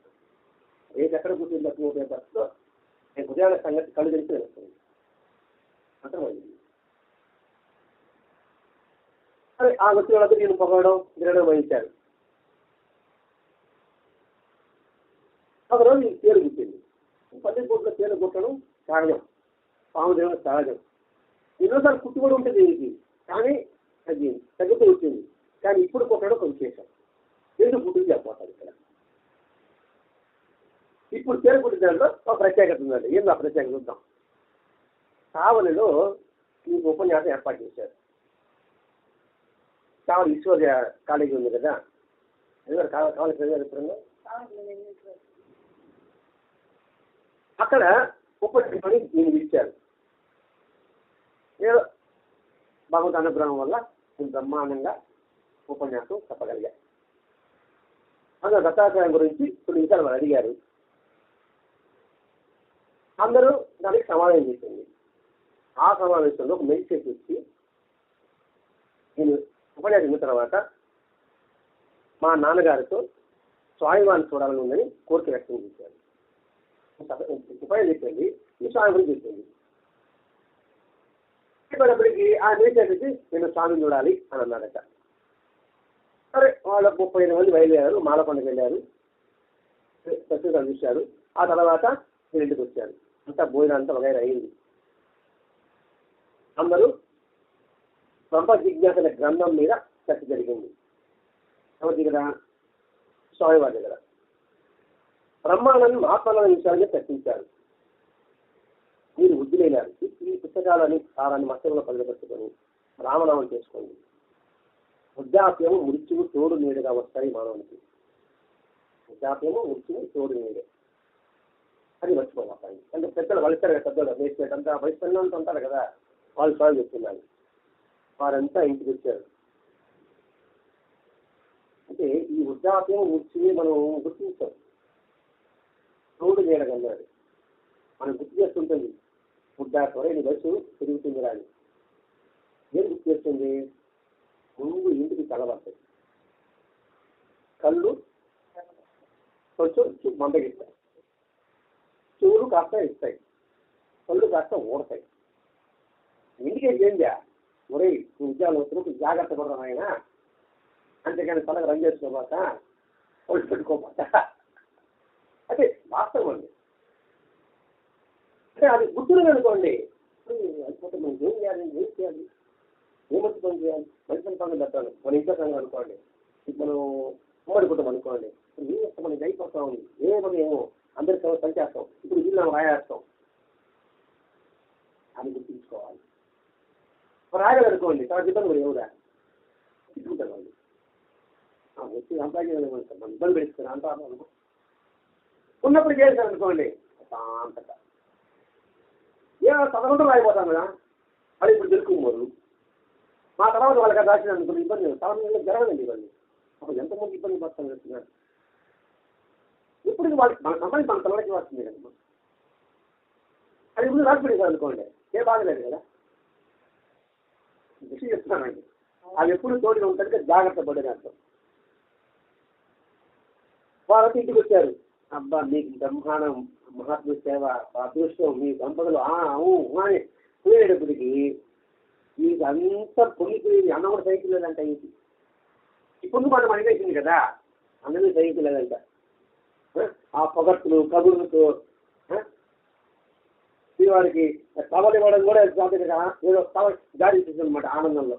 రేపు ఎక్కడ కూర్చొని లక్ష్మి ఉపయోగపడుతుందో రేపు ఉదయాన్నే సంగతి కళ్ళు తెలిసి వస్తుంది. అర్థమైంది. అదే ఆ వచ్చిన వాళ్ళకి నేను పొగడం తిరగడం వహించారు. ఒకరోజు ఈ పేరు గుర్తింది. 10 కోట్ల పేరు కుట్టడం సహజం, పాముదేవుడు సహజం. ఎన్నోసార్లు కుట్టుబడి ఉంటుంది దీనికి, కానీ అది తగ్గుతూ వచ్చింది. కానీ ఇప్పుడు కుట్టడం కొంచెం చేశాం. ఎందుకు కుట్టింది చెప్పబోతారు ఇక్కడ. ఇప్పుడు పేరు కుట్టించడంలో ఒక ప్రత్యేకత ఉందండి. ఏందో ఆ ప్రత్యేకత చూద్దాం. కావలిలో ఈ ఉపన్యాసం ఏర్పాటు చేశారు. కావలి ఈశ్వర్య కాలేజీ ఉంది కదా, కావలి చదివారు. అక్కడ ఉపన్యాసాన్ని నేను ఇచ్చారు. నేను భగవంతు అనుగ్రహం వల్ల నేను బ్రహ్మాండంగా ఉపన్యాసం చెప్పగలిగా. అందులో దత్తాత్రేయం గురించి కొన్ని విషయాలు వాళ్ళు అడిగారు. అందరూ దానికి సమాధానం చేసింది. ఆ సమావేశంలో ఒక మెడిటేషన్ ఇచ్చి నేను ఉపన్యాసం ఇన్న తర్వాత మా నాన్నగారితో స్వామివారిని చూడాలని ఉందని కోరిక వ్యక్తం చేశారు. ఉపాయం చెప్పింది, ఈ స్వామి గురించి చెప్పింది. చెప్పేటప్పటికి ఆ మెడిటేషన్ నేను స్వామిని చూడాలి అని అన్నాడట. సరే, వాళ్ళ 35 మంది బయలుదేరారు. మాలకొండకి వెళ్ళారు, సత్యసాన్ని చూశారు. ఆ తర్వాత ఇంటికి వచ్చారు. అంతా భోజనం అంతా వగైరా అయింది. అందరూ బ్రహ్మ జిజ్ఞాసల గ్రంథం మీద చర్చ జరిగింది. ఎవరి దగ్గర? స్వామివారి దగ్గర. బ్రహ్మాండాన్ని మహాత్మాల విషయాన్ని చర్చించారు. మీరు బుద్ధిలేనారు. ఈ పుస్తకాలని సారాన్ని మత్స్యంలో పదిలపెట్టుకొని రామనామం చేసుకోండి. వృద్ధాప్యము మృత్యువు తోడు నీడుగా వస్తాయి మానవునికి. వృద్ధాప్యము మృత్యువు తోడు నీడే అది మర్చిపోవాలి. అంటే పెద్దలు వలిస్తారు కదా, పెద్దలు వేసినట్టు అంతా వయసు ఉంటారు కదా, వాళ్ళు స్వామి చెప్తున్నారు. వారంతా ఇంటికి వచ్చారు. అంటే ఈ వృద్ధాప్యం మృత్యుని మనం గుర్తించాం. తోడు నీడగన్నాడు. మనం గుర్తు చేస్తుంటుంది. వృద్ధాత్వరే నీ వయసు పెరుగుతుంది రాని. ఏం గుర్తు చేస్తుంది? ముందు ఇంటికి కలవస్తాయి, కళ్ళు కొంచెం మందగిస్తాయి, చెవులు కాస్త ఇస్తాయి, కళ్ళు కాస్త ఊడతాయి. ఇంటికి ఏంటా ఒరే ఉద్యోగాలు వచ్చినప్పుడు జాగ్రత్త పడడం ఆయన, అంతేకాని తలకు రంగు చేసుకోబాక ఒళ్ళు పెట్టుకోబాక. అంటే వాస్తవం అండి. అంటే అది గుర్తులు అనుకోండి. అయిపోతే మనం ఏం చేయాలి, ఏం చేయాలి, ఏ మంచి పని చేయాలి, మంచి పనులు పెట్టాలి. మన ఇంట్లో సంగతి అనుకోండి, మనం ఉమ్మడి కుటుంబం అనుకోండి, ఏం చేస్తాం, మనకి అయిపోతా ఉంది. ఏమో అందరికీ పని చేస్తాం, ఇప్పుడు వీళ్ళు రాయేస్తాం. అది గుర్తించుకోవాలి. రాయలు అనుకోండి, తన ఇబ్బంది కూడా ఎవరా తీసుకుంటామండి. వచ్చి సంపాదించాలి, ఇబ్బంది పెట్టుకుని అంతా ఉన్నప్పుడు చేశారు అనుకోండి, శాంతత చదవడం రాయిపోతాం కదా. అది ఇప్పుడు తెలుసుకోమోరు. మా తర్వాత వాళ్ళకి రాసిన అనుకున్న ఇబ్బంది చాలా జరగదండి. ఇబ్బంది అప్పుడు ఎంతమంది ఇబ్బంది పడతాం చేస్తున్నారు. ఇప్పుడు వాళ్ళకి మన సంబంధించి మన తలకి వస్తుంది కదమ్మా. అది ఇప్పుడు రాసిపెట్టారు అనుకోండి, ఏ బాధలేదు కదా. దృష్టి చెప్తున్నానండి. అది ఎప్పుడు తోడుగా ఉంటుంది, జాగ్రత్త పడేది అర్థం. వాళ్ళకి ఇంటికి వచ్చారు. అబ్బా మీకు బ్రహ్మాండం, మహాత్మ సేవ, అదృష్టం, మీ సంపదలు అని పోయేటప్పటికి మీకు అంతా పొంగిపోయింది. అన్న కూడా సైకిల్ లేదంట. ఈ పొంగు మాట మనకేసింది కదా, అందరినీ సైకిల్ లేదంట. ఆ పొగట్టులు కబుర్లతో వాడికి కబలు ఇవ్వడం కూడా ఏదో జారీ ఇస్తుంది అనమాట ఆనందంలో.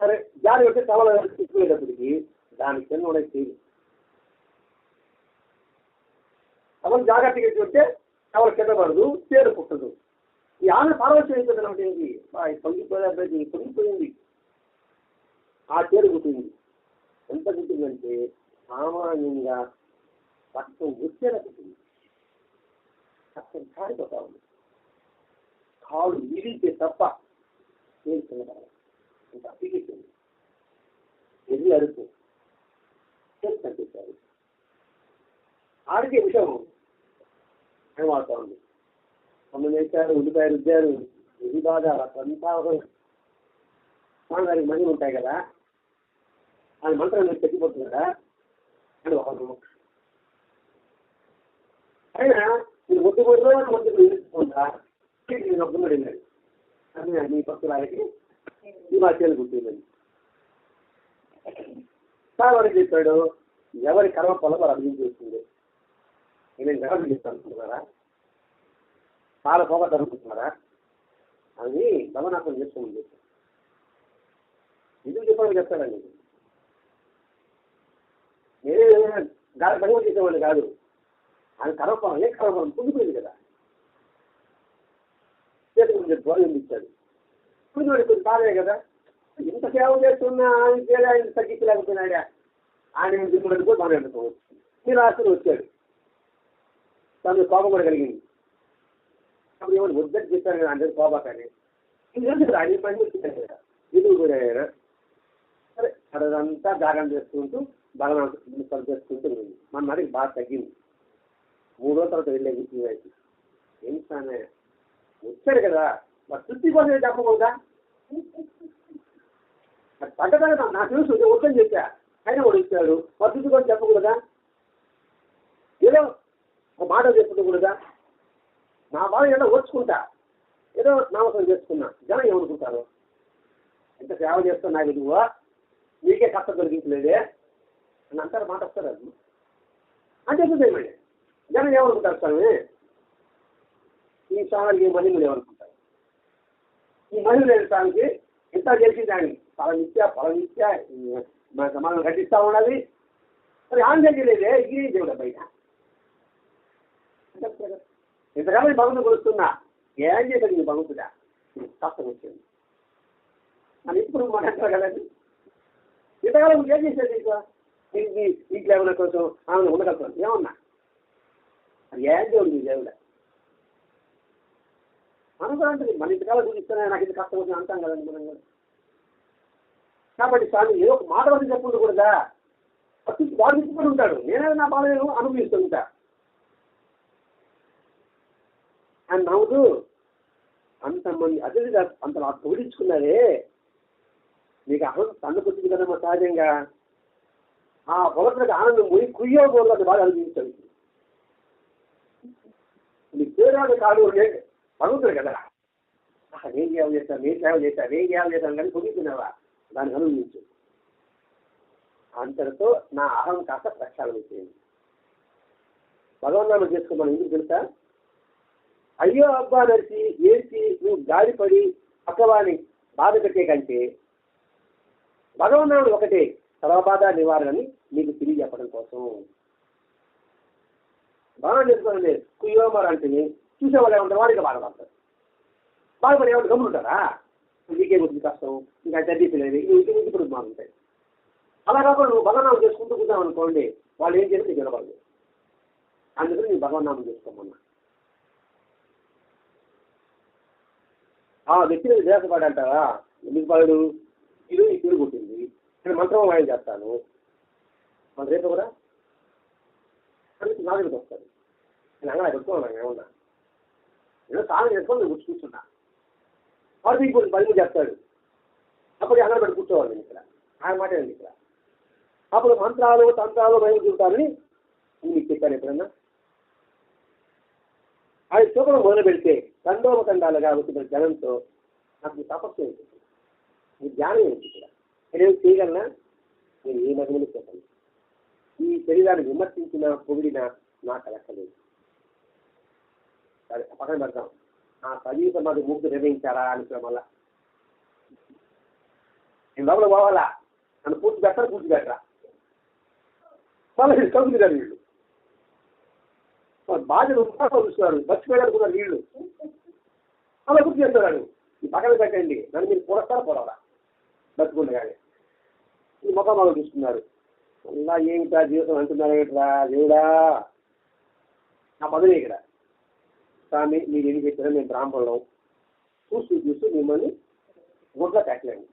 సరే, జారీ వచ్చి కబలు తీసుకునేటప్పటికి దాని కింద కూడా చేయదు. కబలు జాగ్రత్తగా వచ్చే కబలు కింద పడదు, పేరు పుట్టదు. ఈ ఆమె పార్వత్యం అయిపోతుంది. ఏంటి పొంగిపోయింది. ఆ చీర గుట్టింది. ఎంత గుట్టిందంటే సామాన్యంగా రక్తం వచ్చేలా గుట్టింది. రక్తం కారిపోతా ఉంది. కాళ్ళు విరిగితే తప్ప ఏం తినగలరు. ఇంకా అతికింది. ఎల్లి అరుపు కనిపించారు. ఆడికే విషయం ఏమవుతా ఉంది. అన్నం వేశారు, ఉల్లిపాయలు రుద్దారు, ఇది బాగా అంతా దానికి మనీ ఉంటాయి కదా, అది మంత్రం మీరు తగ్గిపోతుంది కదా అని ఒకరు. అయినా మీరు ఒడ్డు కొడులో ఒడ్డు తీసుకుంటా నేను ఒడ్డు వెళ్ళాను అని మీ పక్షులకి ఈ వాక్యాలు గుర్తిందండి. సార్ వాడికి చెప్పాడు, ఎవరి కర్మ పొలం వారు అభివృద్ధి చేస్తుంది. నేను ఎవరు చేస్తాను అనుకుంటున్నారా, చాలా పోగొట్టు అనుకుంటున్నారా అని గమనార్థం చేసుకోమని చెప్పాను. ఎందుకు చెప్పాలని చెప్తానండి. నేనే భగవంతు చేసేవాడిని కాదు. ఆయన కర్మఫలం ఏ కర్మఫలం పొందిపోయింది కదా, గౌరవం ఇచ్చాడు. పొందిపోయి కొంచెం బాధే కదా. ఇంత సేవ చేస్తున్నా ఆయన తగ్గించలేకపోయినాడా, ఆయన దిగుబడి కూడా బాగా అనుకోవచ్చు. మీరు ఆశలు వచ్చాడు, తను కోపం కూడా కలిగింది. అప్పుడు ఏమైనా వద్దని చెప్పాను కదా అందరూ కోపాకని. ఇది ఆయన పని వచ్చాను కదా, ఇది కూడా ఆయన సరే అదంతా జాగరణ చేసుకుంటూ బాగా చేసుకుంటూ ఉంది. మన నాటికి బాగా తగ్గింది. 3 రోజుల తర్వాత వెళ్ళే గుర్తు ఏం సానే వచ్చాడు కదా, మరి తృప్తి కోసం చెప్పకూడదా, తగ్గదా నాకు తెలుసు వద్దని చెప్పా, అయినా కూడా ఇచ్చాడు. మరి తృప్తి కోసం చెప్పకూడదా, ఏదో ఒక మాట చెప్పకూడదా. నా బాధ ఏదో ఓర్చుకుంటా, ఏదో నామకం చేసుకున్నా, జనం ఏమనుకుంటారు, ఎంత సేవ చేస్తున్నా నువ్వు నీకే కష్టం కలిగించలేదే అని అంటారు. మాట వస్తారు అది అంటే ఏమండి, జనం ఏమనుకుంటారు స్వామి, ఈ స్వామికి ఈ మహిళలు ఏమనుకుంటారు, ఈ మహిళలు లేని స్వామికి ఇంత చేసింది ఆయన ఫలనిత్యా మన సమాజం కట్టిస్తూ ఉన్నది. మరి ఆంజనేయ లేదే ఇది దేవుడు బయట ఇంతకాలం భగవంతుడు కొలుస్తున్నా ఏం చేశాడు నీ భగవంతుడా, కష్టం వచ్చింది అని ఇప్పుడు మాట అంటారు కదండి. ఇంతకాలం ఏం చేశాడు ఇంట్లో ఏమన్నా కోసం ఆమె ఉండగలుగుతాను ఏమన్నా, అది ఏం దేవుడు నీ దేవుడా అనుకోండి. మన ఇంతకాలం చూపిస్తున్నా నాకు ఇంత కష్టం వచ్చింది అంటాం కదండి మనం కూడా. కాబట్టి స్వామి ఏదో ఒక మాట వరకు చెప్పుకుంటూ బాగా తీసుకొని ఉంటాడు. నేనే నా బాధను అనుభవిస్తూ ఉంటా అని నవ్వుతూ అంతమంది అతిథిగా అంత పొగిడించుకున్నారే, మీకు అహం తన్నుకొచ్చింది కదమ్మా సహజంగా. ఆ పొగట్లకు ఆనందం పోయి కుయ్యో పోలని బాగా అనిపించాడు. నీకు పేరాడు కాదు పడుతుంది కదా, నేను సేవ చేస్తాను కానీ పొగిస్తున్నావా, దానికి అనుభవించు. అంతటితో నా అహం కాస్త ప్రక్షాళన అయిపోయింది. భగవన్నామం చేసుకోమని ఎందుకు తెలుసా, అయ్యో అబ్బా నడిచి ఏడ్చి నువ్వు గాలిపడి పక్కవాని బాధ పెట్టే కంటే భగవన్నాముడు ఒకటే సర్వబాధ నివారణని నీకు తెలియజెప్పడం కోసం. బాగా చేసుకోండి. కుయ్యోమర్ అంటే చూసేవాళ్ళు ఏమంటారు, వాడికి బాధపడతారు. బాధపడి ఏమంటే గమ్ముంటారా, నీకే గురించి కష్టం ఇంకా చదివించలేదు ఇంటి ఇప్పుడు బాగుంటాయి. అలా కాకుండా నువ్వు భగవన్నామం చేసుకుంటూ కూర్చావు అనుకోండి, వాళ్ళు ఏం చేస్తే నిలబడదు. అందుకని నేను భగవన్నామం చేసుకోమన్నా. ఆ వ్యక్తి మీద దేశపాడు అంటారా, ఎందుకు పాడు ఇది ఈ తీరు కొట్టింది, నేను మంత్రం వాయిన్ చేస్తాను, మన రేపు కూడా నా దగ్గరికి వస్తాను. నేను అంగళ పెట్టుకోవాలి ఏమన్నా, ఏదో సాధన చేసుకొని నేను కూర్చుంటున్నా. వాడు మీకు 10 చేస్తాడు, అప్పుడు అంగళ పెట్టి కూర్చోవాలి. నేను ఇక్కడ ఆయన మాట ఏంటి ఇక్కడ, అప్పుడు మంత్రాలు తంత్రాలు బయలు చూపుతారని మీకు చెప్పాను ఎప్పుడన్నా. అది చూపడం మొదలు పెడితే తండోపతండాలుగా వచ్చిన జనంతో నాకు తపస్సు ఉంటుంది, మీ జ్ఞానం ఏంటి ఇక్కడ, నేనేం చేయగలనా, నేను ఏ మహిమని చెప్పను. ఈ శరీరాన్ని విమర్శించిన పొగిడిన నాకు లెక్కలేదు. సరే పక్కన పెడతాం. ఆ సజీవ సమాధి ముగ్గు నిర్వహించారా అనుకున్న మళ్ళా నేను లోపల పోవాలా, నన్ను పూర్తి పెట్టరా చాలా చదువుతున్నారు వీళ్ళు. బాధ్యత చూస్తున్నారు, మర్చిపోయాడుకున్నారు వీళ్ళు. అలా గుర్తు చేస్తున్నారు, ఈ పక్కన పెట్టండి, నన్ను మీరు పొడస్తారా పొడవరా బతుకుండగానే. ఈ ముఖాలు చూస్తున్నారు. ఇలా ఏమిటా జీవితం అంటున్నారు ఏమిట్రా దేవుడా, నా పదవి ఇక్కడ. స్వామి మీరు ఏం చెప్పారో మేము బ్రాహ్మణులం, చూస్తూ మిమ్మల్ని గుడ్ల కట్టలేండి,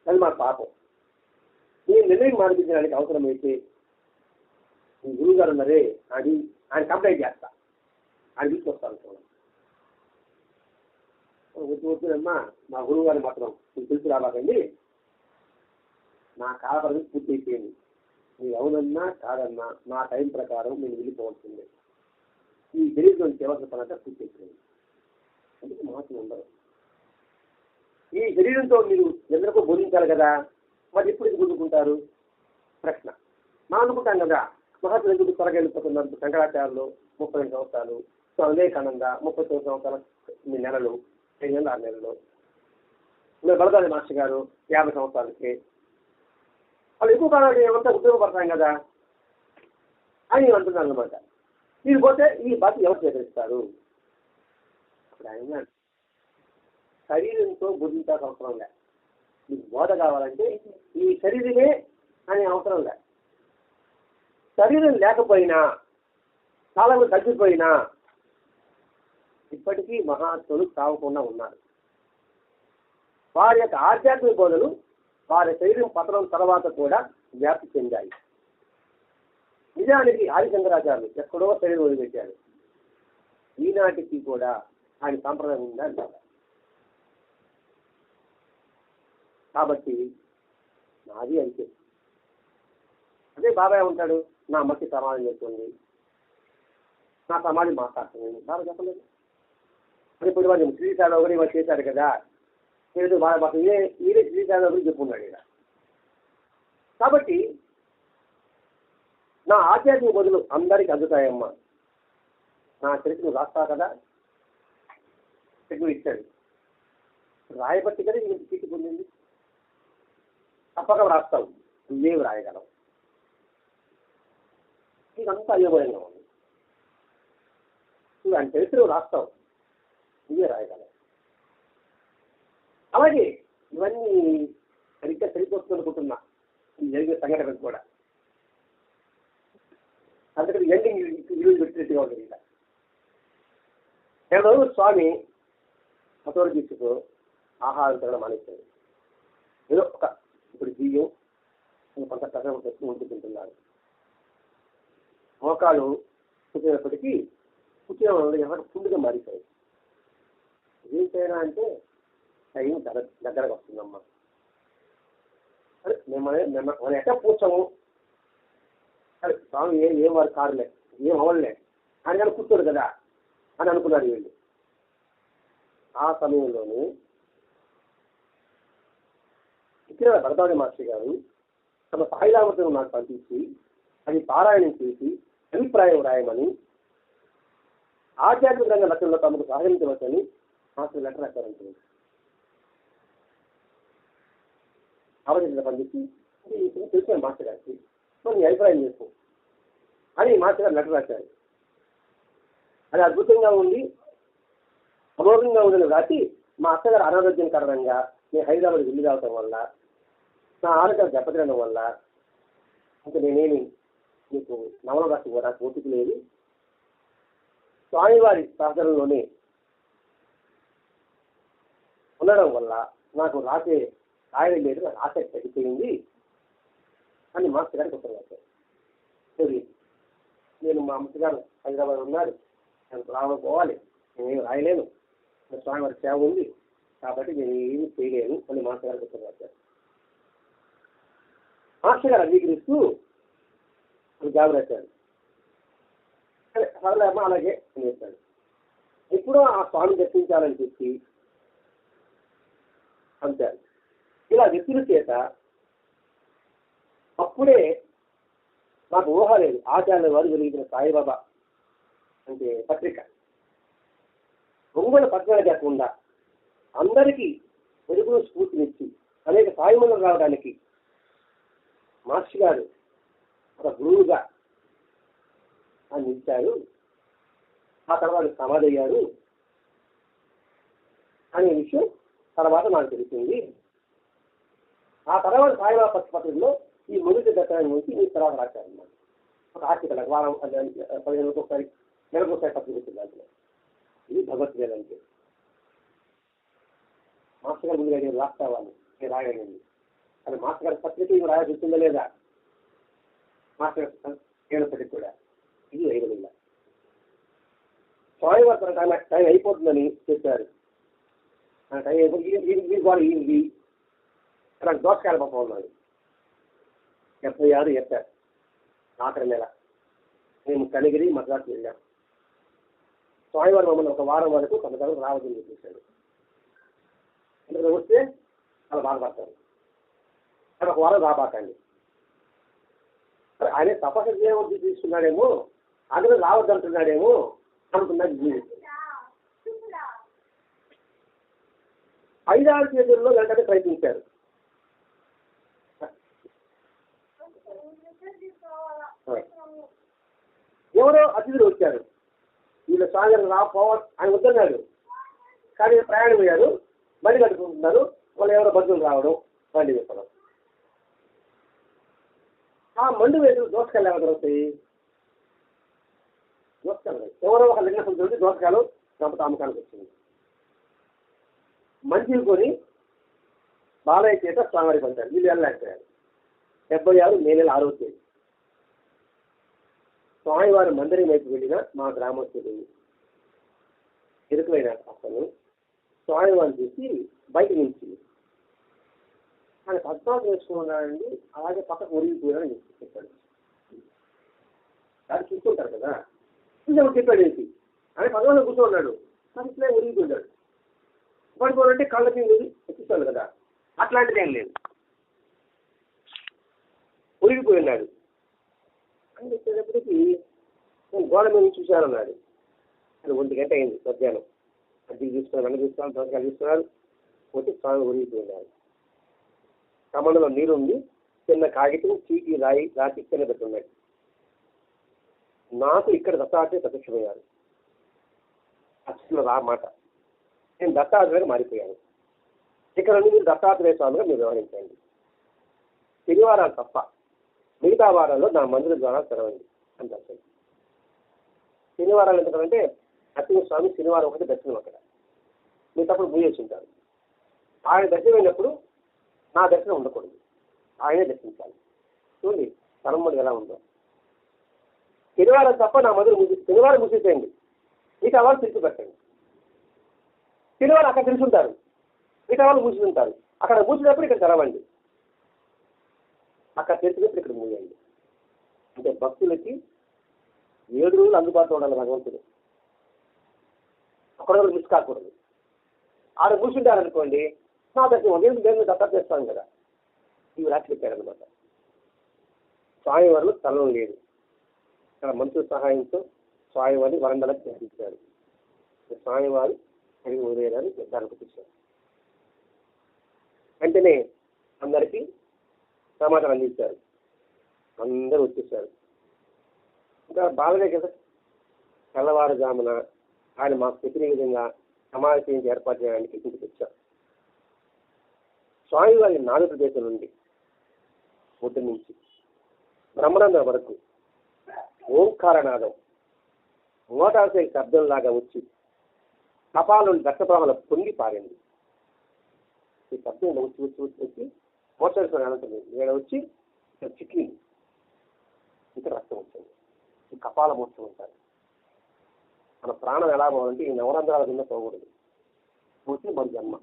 అది మా పాపం. నేను నిర్ణయం మార్పించడానికి అవసరమైతే మీ గురువు గారు ఉన్నారే ఆయన కంప్లైంట్ చేస్తా, ఆయన తీసుకొస్తాను. వచ్చినమ్మా మా గురువు గారిని మాత్రం మీకు తెలిసి రావాలండి, నా కాలపరిమితి పూర్తి అయిపోయింది, మీరు అవునన్నా కాదన్నా నా టైం ప్రకారం నేను వెళ్ళిపోవాల్సిందే, ఈ శరీరంలో చేయవలసిన పని అంతా పూర్తి అయిపోయింది. అందుకు మహత్వం ఉండదు. ఈ శరీరంతో మీరు ఎందరికో బోధించాలి కదా, మరి ఎప్పుడు ఎందుకు గుర్తుకుంటారు ప్రశ్న. మనం అనుకుంటాం కదా మహాత్ములు ఎందుకు త్వరగా వెళ్ళిపోతున్నారు. శంకరాచార్యులు 32 సంవత్సరాలు, వివేకానంద 39 సంవత్సరాల నెలలు, 5 నెలలు 6 నెలలు, బలదారి మాస్టర్ గారు 50 సంవత్సరాలకి, వాళ్ళు ఎక్కువ కాలం ఏమంతా ఉపయోగపడతాం కదా అని అంటున్నారు అనమాట. మీరు పోతే ఈ బాధ్యత ఎవరు స్వీకరిస్తారు? అప్పుడు ఆయన శరీరంతో బోధించాల్సిన అవసరం లే, మీకు బోధ కావాలంటే ఈ శరీరమే అనే అవసరం లే. శరీరం లేకపోయినా కాలంలో తగ్గిపోయినా ఇప్పటికీ మహాత్ములు సాగకుండా ఉన్నారు. వారి యొక్క ఆధ్యాత్మిక బోధలు వారి శరీరం పతనం తర్వాత కూడా వ్యాప్తి చెందాయి. నిజానికి ఆదిశంకరాచార్యులు ఎక్కడో శరీరం వదిలిపెట్టాడు, ఈనాటికి కూడా ఆయన సాంప్రదాయం ఉందా అంటారు. కాబట్టి నాది అంతే. అదే బాబాయ్ ఉంటాడు, నా అమ్మకి సమాధి చేస్తుంది, నా సమాధి మాట్లాడుతుంది, బాగా చెప్పలేదు. మరి ఇప్పుడు వాడు శ్రీశాల ఒకటి వాడు చేశాడు కదా, లేదు మాకు ఈడే శ్రీశాల ఒకటి చెప్పుకున్నాడు ఇక. కాబట్టి నా ఆధ్యాత్మిక బదులు అందరికీ అందుతాయమ్మా. నా చరిత్రను రాస్తా కదా, చెట్టు ఇచ్చాడు, రాయబట్టి కదా నీకు సీటు పొందింది, తప్పక రాస్తావు, నువ్వేమి రాయగలవు, నీకంతా అయోమయంగా ఉంది. నువ్వు ఆయన చరిత్రను రాస్తావు, నువ్వే రాయగలవు. అలాగే ఇవన్నీ సరిగ్గా సరిపోతుంది అనుకుంటున్నా ఈ జరిగిన సంఘటన కూడా. అందుకని ఎండింగ్ ఈరోజు పెట్టినట్టుగా ఉంటుంది. ఇలా 2 రోజులు స్వామి అతోడు తీసుకు ఆహారం తినడం మానేశాడు. ఏదో ఒక ఇప్పుడు బియ్యం కొంత కథ ఉంటున్నారు. మోకాలు కూర్చున్నప్పటికీ కూర్చున్న ఎవరు ఫుల్గా మారిపోయాయి. ఏం చేయాలా అంటే టైం దగ్గరకు వస్తుందమ్మా, అరే మనం ఎట్లా కూర్చోము, అరే స్వామి ఏం వారు కారులే ఏం అవ్వలే అని కానీ కూర్చోడు కదా అని అనుకున్నారు వీళ్ళు. ఆ సమయంలోనే ఇక్కడ భరద్వాజ మాస్టర్ గారు తమ సాయిరామతం నాకు పంపించి అది పారాయణం చేసి అభిప్రాయం రాయమని, ఆధ్యాత్మిక రంగ లక్ష్యంలో తమకు సహకరించవచ్చని మాస్టర్ లెటర్ రాశారంటే ఆలోచన పంపించి తెలిసిన మాస్టర్ గారికి మనం అభిప్రాయం చేసుకో అని మాస్టర్ గారు లెటర్ రాశారు. అది అద్భుతంగా ఉంది, అమోఘంగా ఉందని రాసి మా అత్తగారు అనారోగ్యం కారణంగా నేను హైదరాబాద్ వెళ్ళి రావటం వల్ల, నా ఆరోగ్యాలు దెబ్బతినడం వల్ల ఇంకా నేనేమి మీకు నవల రాసి నాకు ఓపిక లేదు, స్వామివారి సహచరంలోనే ఉండడం వల్ల నాకు రాసే ఆయన లేదు, నాకు ఆసక్తి తగ్గిపోయింది అని మాస్టర్ గారికి ఉత్తరం రాశారు. సరే నేను మా అమ్మగారు హైదరాబాద్ ఉన్నారు, నేను రాకపోవాలి, నేనేమి రాయలేను, స్వామివారి సేవ ఉంది కాబట్టి నేను ఏమి చేయలేను అని మాస్టర్ గారికి ఉత్తరం రాశారు. మాస్టర్ గారు అంగీకరిస్తూ జాబు రాశారు. సరే అమ్మ అలాగే అని చెప్పాడు. ఎప్పుడో ఆ స్వామి దర్శించాలని చెప్పి అంటారు. ఇలా వ్యక్తుల చేత అప్పుడే నాకు ఊహ లేదు, ఆచార్య వారు వెలిగిన సాయిబాబా అంటే పత్రిక ఒంగోలు పట్టణాలు కాకుండా అందరికీ వెలుగును స్ఫూర్తినిచ్చి అనేక సాయిమనులు రావడానికి మాస్టర్ గారు ఒక గురువుగా ఆయన నిలిచారు. ఆ తర్వాత సమాధి అయ్యారు అనే విషయం తర్వాత నాకు తెలిసింది. ఆ తర్వాత సాయిబాబా పత్రికలో ఈ మొదటి దర్శనం గురించి ఈ తర్వాత రాశారన్నమాట. ఒక ఆర్టికల్ వారం 15 రోజులకు ఒకసారి నెలకు ఒకసారి పత్రిక వచ్చింది దాంట్లో. ఇది భగవద్గీత అంటే మాస్టర్ గారు ముందుగా నేను రాస్తావాళ్ళు నేను రాయగలిగింది. అది మాస్టర్ గారి పత్రిక ఇవి రాయాల్సిందా లేదా మాస్టర్ ఏళ్ళప్పటికి కూడా ఇది వేయగలిగిన స్వామివారి టైం అయిపోతుందని చెప్పారు. టైం అయిపోయి కూడా ఇది అలా దోషకాల పాపం ఉన్నాడు. 76 చెప్పారు ఆఖరి నెల మేము కనిగిరి మద్రాసు వెళ్ళాం. స్వామివారి మమ్మల్ని ఒక వారం వరకు కొంతకాలం రావద్దని చెప్పేశాడు. ఎందుకంటే వస్తే అలా బాధపడతారు. అక్కడ ఒక వారం రాబాకండి. ఆయన తపస్సు చేయవద్దు తీసుకున్నాడేమో అందులో రావద్దు అంటున్నాడేమో అనుకున్నది జీవితం. 5-6 చేతుల్లో వెంటనే ప్రయత్నించారు. ఎవరో అతిథులు వచ్చారు. వీళ్ళ సాగర్ పోవాలి ఆయన వద్దన్నాడు. కానీ ప్రయాణం అయ్యారు, బండి కట్టుకుంటున్నారు. వాళ్ళు ఎవరో బంధువులు రావడం, బండి చెప్పడం. ఆ మండు వేసులు దోసకాయలు ఎవరు దొరుకుతాయి? దోసకాయలు ఎవరో ఒక లింగ సంతోషి దోసకాయలు గంపత అమ్మకానికి వచ్చింది. మంచిలు కొని బాలయ్య చేత స్వామివారి పంచారు. వీళ్ళు వెళ్ళలేకపోయారు. 76 మే నెల 6వ తేదీ స్వామివారి మందిరం వైపు వెళ్ళిన మా గ్రామస్తులు ఇరుకులైన అతను స్వామివారిని చూసి బయట నుంచి ఆయన పద్మాలు వేసుకున్నాడండి. అలాగే పక్కకు ఒరిగిపోయాడని చెప్పాడు. అది చూస్తుంటారు కదా చెప్పాడు ఏంటి ఆయన పద్మాలో కూర్చోన్నాడు. అది ఇట్లా ఒరిగిపోయాడు. పడిపోవాలంటే కళ్ళకి ఎక్కిస్తాడు కదా, అట్లాంటిది ఏం లేదు. ఒరిగిపోయినాడు అని చెప్పేటప్పటికి నేను గోడ మీద చూశానన్నాడు. అది 1 గంట అయింది మధ్యాహ్నం. అద్దెకి తీసుకున్నారు, వెంట తీసుకున్నారు, దోసకాయలు తీసుకున్నారు. వచ్చి స్వామి ఒరిగిపోయినాడు. కమండలో నీరు ఉంది. చిన్న కాగితం చీటి రాసి కింద పెట్టున్నాడు. నాకు ఇక్కడ దత్తాత్రేయ ప్రత్యక్షమయ్యారు. అక్షరంలో రా మాట నేను దత్తాత్రేయగా మారిపోయాను. ఇక్కడ నుండి మీరు దత్తాత్రేయ స్వామిగా మీరు వ్యవహరించండి. శనివారాలు తప్ప మిగతా వారాల్లో నా మందిర ద్వారా తెరవండి అని చెప్పండి. శనివారాలు ఎందుకంటే అత్యంత స్వామి శనివారం ఒకటి దర్శనం అక్కడ మీరు తప్పుడు మూయేసి ఉంటారు. ఆయన దర్శనం అయినప్పుడు నా దర్శనం ఉండకూడదు, ఆయనే దర్శించాలి. చూడండి తరమ్మడి ఎలా ఉందో. శనివారం తప్ప నా మందిరం శనివారం మూసేసేయండి, మిగతా వాళ్ళు తిరిగి పెట్టండి. శనివారం అక్కడ తెలుసుంటారు, మిగతా వాళ్ళు మూసుకుంటారు. అక్కడ మూసినప్పుడు ఇక్కడ తెరవండి, అక్కడ తెరిచినప్పుడు ఇక్కడ మూయండి. అంటే భక్తులకి 7 రోజులు అందుబాటులో ఉండాలి భగవంతుడు. అక్కడ మిస్ కాకూడదు. ఆడ మూసుంటారనుకోండి నా దర్శనం నేను దత్తా చేస్తాను కదా, ఇవి రాసి పెట్టారనమాట. స్వామివారిలో తలం లేదు. ఇక్కడ మంత్రుల సహాయంతో స్వామివారిని వరండాలకు చేర్పించారు. స్వామివారు అడిగి ఉదయాన్ని నిర్ధారణకు తెచ్చారు. వెంటనే అందరికీ సమాచారం అందించారు. అందరూ వచ్చేసారు. ఇంకా బాగానే కదా తెల్లవారుజామున ఆయన మాకు చెప్పిన విధంగా సమావేశం ఏర్పాటు చేయడానికి ఇంటికి వచ్చారు. స్వామివారి నాలుగు ప్రదేశం నుండి ఒడ్డు నుంచి బ్రహ్మానందం వరకు ఓంకారనాదం మోటార్ సైకిల్ శబ్దంలాగా వచ్చి కపాలం రక్తప్రవాహంలో పొంగి పారింది. ఈ శబ్దం వచ్చి వచ్చి వచ్చి వచ్చి మోటార్ సైకిల్ అనంతరం ఇక్కడ వచ్చి ఇక్కడ చిక్కింది. ఇంకా రక్తం వచ్చింది. ఈ కపాల మోక్షం ఉంటారు. మన ప్రాణం ఎలా పోవాలంటే ఈ నవరంధ్రాల కింద పోకూడదు. పోతే మన జన్మ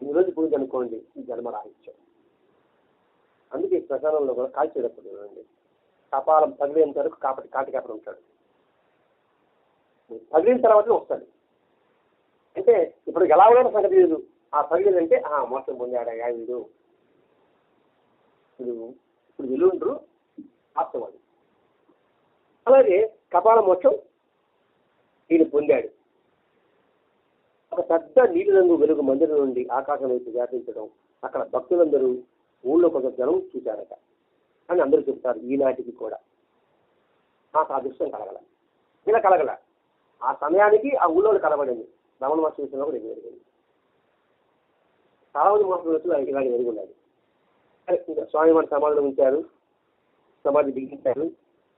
ఈరోజు పోయింది అనుకోండి, ఈ జన్మ రాహిత్యం. అందుకే శ్మశానంలో కూడా కాల్చేటప్పుడు చూడండి, కపాలం తగిలేంత వరకు కాటి కాపడి ఉంటాడు. తగిలిన తర్వాతనే వస్తాడు. అంటే ఇప్పుడు ఎలా ఉన్నాడో సంగతి లేదు. ఆ తగిలిందంటే మోసం పొందాడయ్యా వీడు, ఇప్పుడు విలుండ్రు వాస్తవాడు. అలాగే కపాల మోక్షం ఈయన పొందాడు. ఒక పెద్ద నీటి రంగు వెలుగు మందిరం నుండి ఆకాశం వైపు వ్యాపించడం, అక్కడ భక్తులందరూ ఊళ్ళో కొంత జనం చూశారట అని అందరూ చెప్తారు. ఈనాటికి కూడా నాకు ఆ దృశ్యం కలగల, ఇలా కలగల. ఆ సమయానికి ఆ ఊళ్ళో కలబడింది. రమణ మహర్షి విషయంలో కూడా జరిగింది. చాలా మంది మహాపురుషులు ఇలాగే జరిగి ఉన్నారు. ఇంకా స్వామివారి సమాధిలో ఉంచారు, సమాధి బిగించారు,